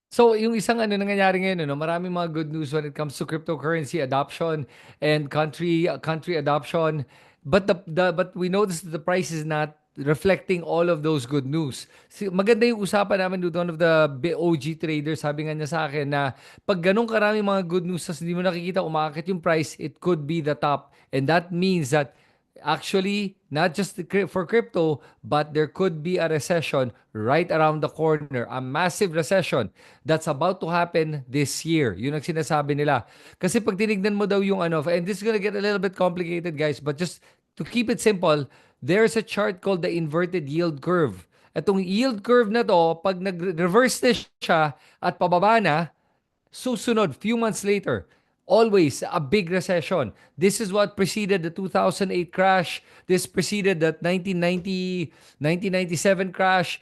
So, yung isang nangyayari ngayon, maraming mga good news when it comes to cryptocurrency adoption and country adoption. But but we notice that the price is not reflecting all of those good news. Maganda yung usapan namin with one of the OG traders. Sabi nga niya sa akin na pag ganun karaming mga good news tas hindi mo nakikita umakit yung price, it could be the top. And that means that actually, not just for crypto, but there could be a recession right around the corner. A massive recession that's about to happen this year. Yun ang sinasabi nila. Kasi pag tinignan mo daw yung and this is gonna get a little bit complicated, guys, but just to keep it simple, there's a chart called the inverted yield curve. Itong yield curve na to, pag nag-reverse na siya at pababa na, susunod, few months later, always a big recession. This is what preceded the 2008 crash. This preceded the 1997 crash.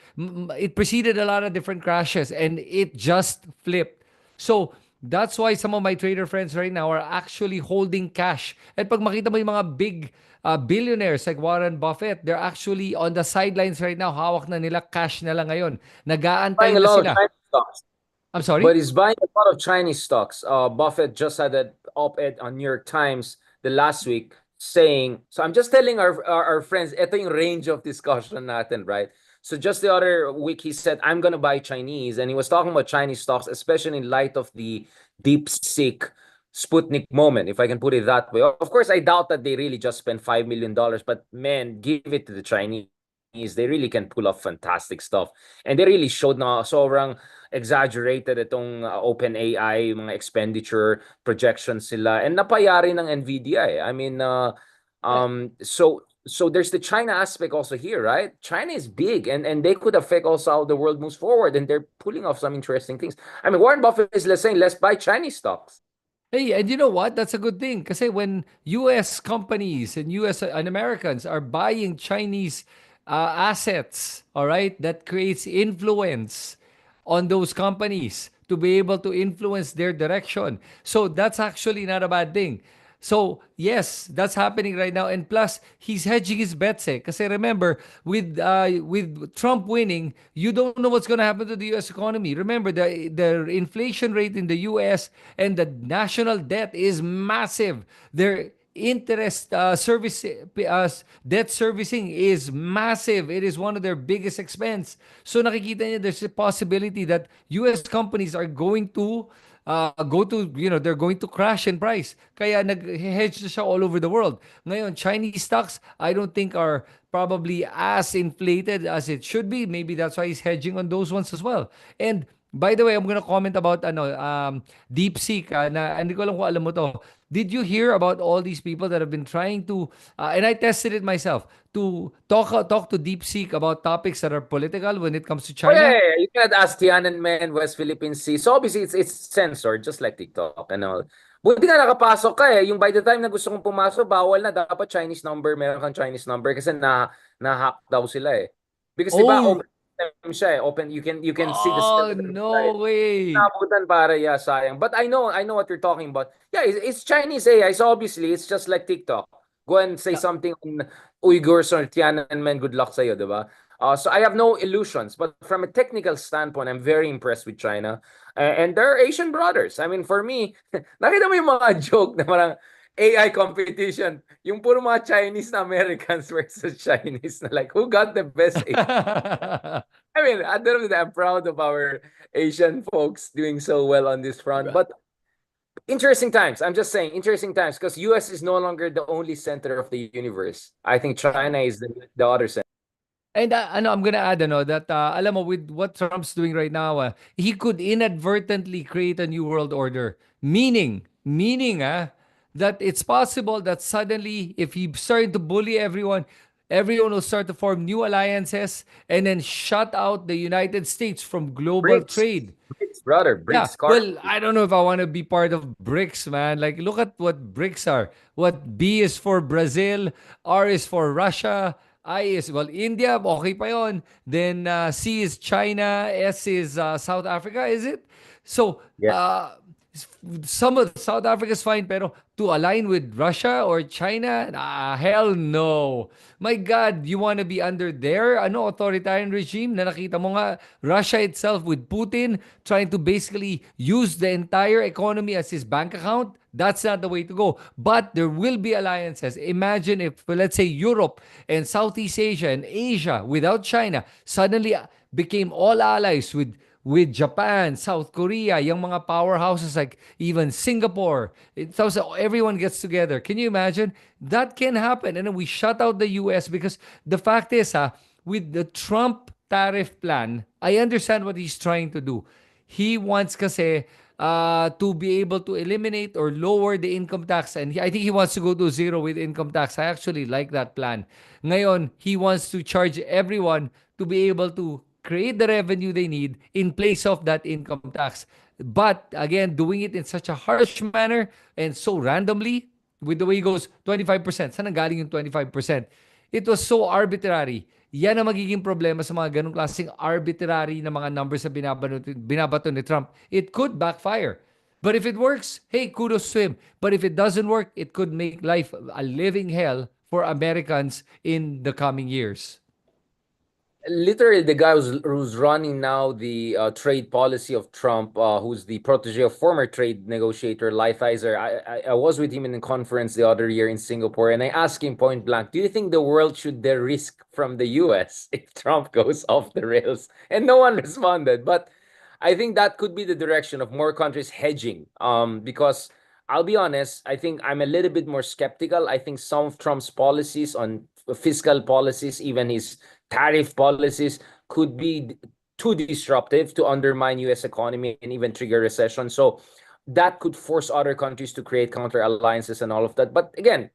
It preceded a lot of different crashes, and it just flipped. So, that's why some of my trader friends right now are actually holding cash. At pag makita mo yung mga big billionaires like Warren Buffett, they're actually on the sidelines right now. Hawak na nila, cash na lang ngayon. Nag-aantay na sila. I'm sorry? But he's buying a lot of Chinese stocks. Buffett just had an op-ed on New York Times the last week saying, so I'm just telling our friends, ito yung range of discussion natin, right? So just the other week, he said, I'm going to buy Chinese. And he was talking about Chinese stocks, especially in light of the DeepSeek Sputnik moment, if I can put it that way. Of course, I doubt that they really just spent $5 million, but man, give it to the Chinese. They really can pull off fantastic stuff. And they really showed na sobrang exaggerated itong OpenAI, mga expenditure projections sila. And napayari ng NVIDIA. I mean, so there's the China aspect also here, right? China is big, and they could affect also how the world moves forward, and they're pulling off some interesting things. I mean, Warren Buffett is saying, let's buy Chinese stocks. Hey, and you know what? That's a good thing. Kasi when U.S. companies and U.S. and Americans are buying Chinese assets, all right, that creates influence on those companies to be able to influence their direction. So that's actually not a bad thing. So, yes, that's happening right now. And plus, he's hedging his bets eh. Kasi remember, with Trump winning, you don't know what's going to happen to the U.S. economy. Remember, the inflation rate in the U.S. and the national debt is massive. Their interest debt servicing is massive. It is one of their biggest expense. So nakikita niya there's a possibility that U.S. companies are going to they're going to crash in price. Kaya nag-hedge na siya all over the world. Ngayon, Chinese stocks, I don't think are probably as inflated as it should be. Maybe that's why he's hedging on those ones as well. And by the way, I'm gonna comment about DeepSeek. Na hindi ko alam kung alam mo to. Did you hear about all these people that have been trying to, and I tested it myself, to talk to DeepSeek about topics that are political when it comes to Oh yeah, China? yeah, yeah. You cannot ask Tiananmen, West Philippine Sea. So obviously it's censored just like TikTok and all. Buti nga nakapasok ka eh. Yung by the time na gusto kong pumasok, bawal na dapat Chinese number, meron kang Chinese number kasi na-hack daw sila eh. Because 'di ba Oh, open system siya eh. Open you can see the oh server no inside. way. Nabutan para yeah, sayang. But I know what you're talking about. Yeah, it's Chinese AI, so obviously it's just like TikTok. Go and say something on Uyghurs or Tiananmen, good luck sa'yo, di ba? So I have no illusions, but from a technical standpoint, I'm very impressed with China. And they're Asian brothers. I mean, for me, nakita mo yung mga joke na parang AI competition, yung puro mga Chinese na Americans versus Chinese na like, who got the best AI? I mean, at the end of the day, I'm proud of our Asian folks doing so well on this front. But interesting times. I'm just saying, interesting times because US is no longer the only center of the universe. I think China is the other center. And I'm gonna add that alam mo, with what Trump's doing right now, he could inadvertently create a new world order. Meaning that it's possible that suddenly, if he started to bully everyone, everyone will start to form new alliances and then shut out the United States from global BRICS, trade. BRICS, brother, Yeah, BRICS well, currency. I don't know if I want to be part of BRICS, man. Like, look at what BRICS are. What B is for Brazil, R is for Russia, I is, well, India, okay pa yon. Then C is China, S is South Africa, is it? So, Yeah. some of South Africa is fine, pero to align with Russia or China, hell no. My God, you want to be under their authoritarian regime na nakita mo nga, Russia itself with Putin trying to basically use the entire economy as his bank account? That's not the way to go. But there will be alliances. Imagine if, well, let's say, Europe and Southeast Asia and Asia without China suddenly became all allies with Japan, South Korea, yung mga powerhouses like even Singapore. So everyone gets together. Can you imagine? That can happen. And then we shut out the US because the fact is, with the Trump tariff plan, I understand what he's trying to do. He wants kasi to be able to eliminate or lower the income tax. And I think he wants to go to zero with income tax. I actually like that plan. Ngayon, he wants to charge everyone to be able to create the revenue they need in place of that income tax. But again, doing it in such a harsh manner and so randomly, with the way he goes, 25%. Saan galing yung 25%? It was so arbitrary. Yan ang magiging problema sa mga ganong klaseng arbitrary na mga numbers na binabato ni Trump. It could backfire. But if it works, hey, kudos to him. But if it doesn't work, it could make life a living hell for Americans in the coming years. Literally, the guy who's running now the trade policy of Trump, who's the protege of former trade negotiator Lighthizer. I was with him in a conference the other year in Singapore, and I asked him point blank, "Do you think the world should dare risk from the U.S. if Trump goes off the rails?" And no one responded. But I think that could be the direction of more countries hedging. Because I'll be honest, I think I'm a little bit more skeptical. I think some of Trump's policies on fiscal policies, even his tariff policies, could be too disruptive to undermine US economy and even trigger recession. So that could force other countries to create counter alliances and all of that. But again,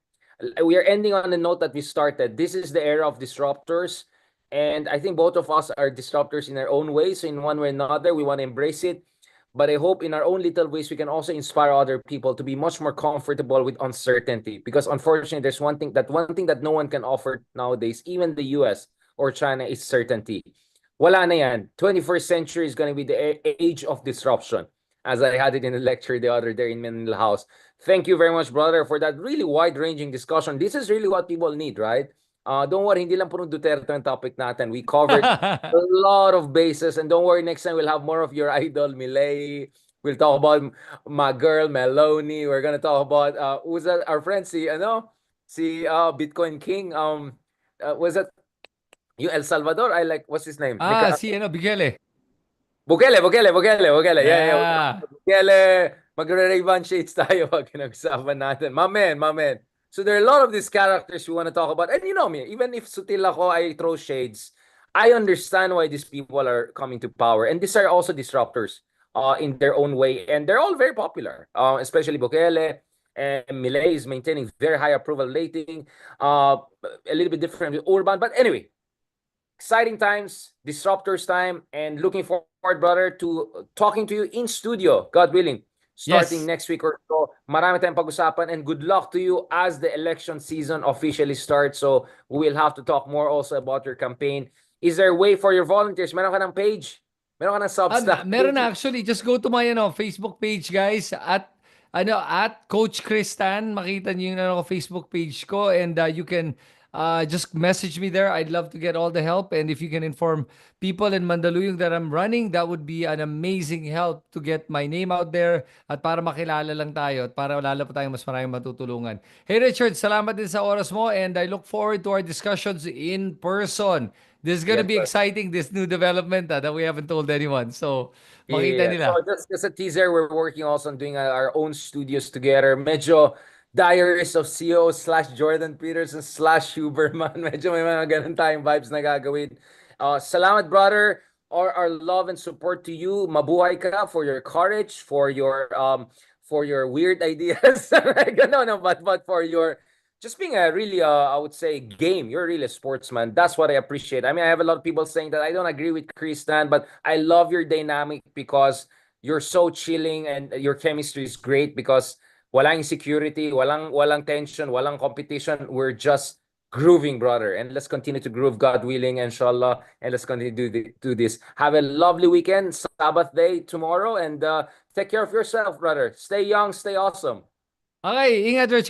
we are ending on the note that we started. This is the era of disruptors. And I think both of us are disruptors in our own ways. So in one way or another, we want to embrace it. But I hope in our own little ways, we can also inspire other people to be much more comfortable with uncertainty. Because unfortunately, there's one thing that no one can offer nowadays, even the US or China, is certainty. Wala na yan. 21st century is going to be the age of disruption, as I had it in a lecture the other day in Manila House. Thank you very much, brother, for that really wide-ranging discussion. This is really what people need, right? Don't worry, hindi lang puro Duterte ang topic natin. We covered a lot of bases, and don't worry, next time we'll have more of your idol, Milei. We'll talk about my girl, Meloni. We're gonna talk about who's that? Our friend, Bitcoin King. Was that you El Salvador? I like, what's his name? Si Bigele. Bukele. Yeah. Yeah. Bukele, magre-Ray-Ban shades tayo pag pinag-usapan natin. My man. So there are a lot of these characters we want to talk about. And you know me, even if sutil ako, I throw shades, I understand why these people are coming to power. And these are also disruptors in their own way. And they're all very popular, especially Bukele. And Milei is maintaining very high approval rating. A little bit different with Urban. But anyway, exciting times, disruptors time, and looking forward, brother, to talking to you in studio, God willing, starting Yes. next week or so. Marami tayong pag-usapan, and good luck to you as the election season officially starts. So we will have to talk more also about your campaign. Is there a way for your volunteers? Meron ka ng page? Meron ka ng Substack Meron page? na actually. Just go to my Facebook page, guys. At Coach Kristan. Makita niyo yung Facebook page ko, and you can just message me there. I'd love to get all the help, and if you can inform people in Mandaluyong that I'm running, that would be an amazing help to get my name out there at para makilala lang tayo at para lalo pa tayong mas maraming matutulungan. Hey Richard, salamat din sa oras mo, and I look forward to our discussions in person. This is gonna Yes, be sir. exciting, this new development that we haven't told anyone. So, makita Yeah. So nila. just a teaser, we're working also on doing our own studios together. Medyo Diaries of CEO / Jordan Peterson / Huberman. Medyo may mga ganun tayong vibes na gagawin. Salamat, brother. Our love and support to you. Mabuhay ka for your courage, for your weird ideas. No, but for your just being a really I would say game. You're really a sportsman. That's what I appreciate. I mean, I have a lot of people saying that I don't agree with Chris Stan, but I love your dynamic because you're so chilling and your chemistry is great because walang insecurity, walang tension, walang competition. We're just grooving, brother. And let's continue to groove, God willing, inshallah. And let's continue to do this. Have a lovely weekend, Sabbath day tomorrow, and take care of yourself, brother. Stay young, stay awesome. Okay, ingat Richard.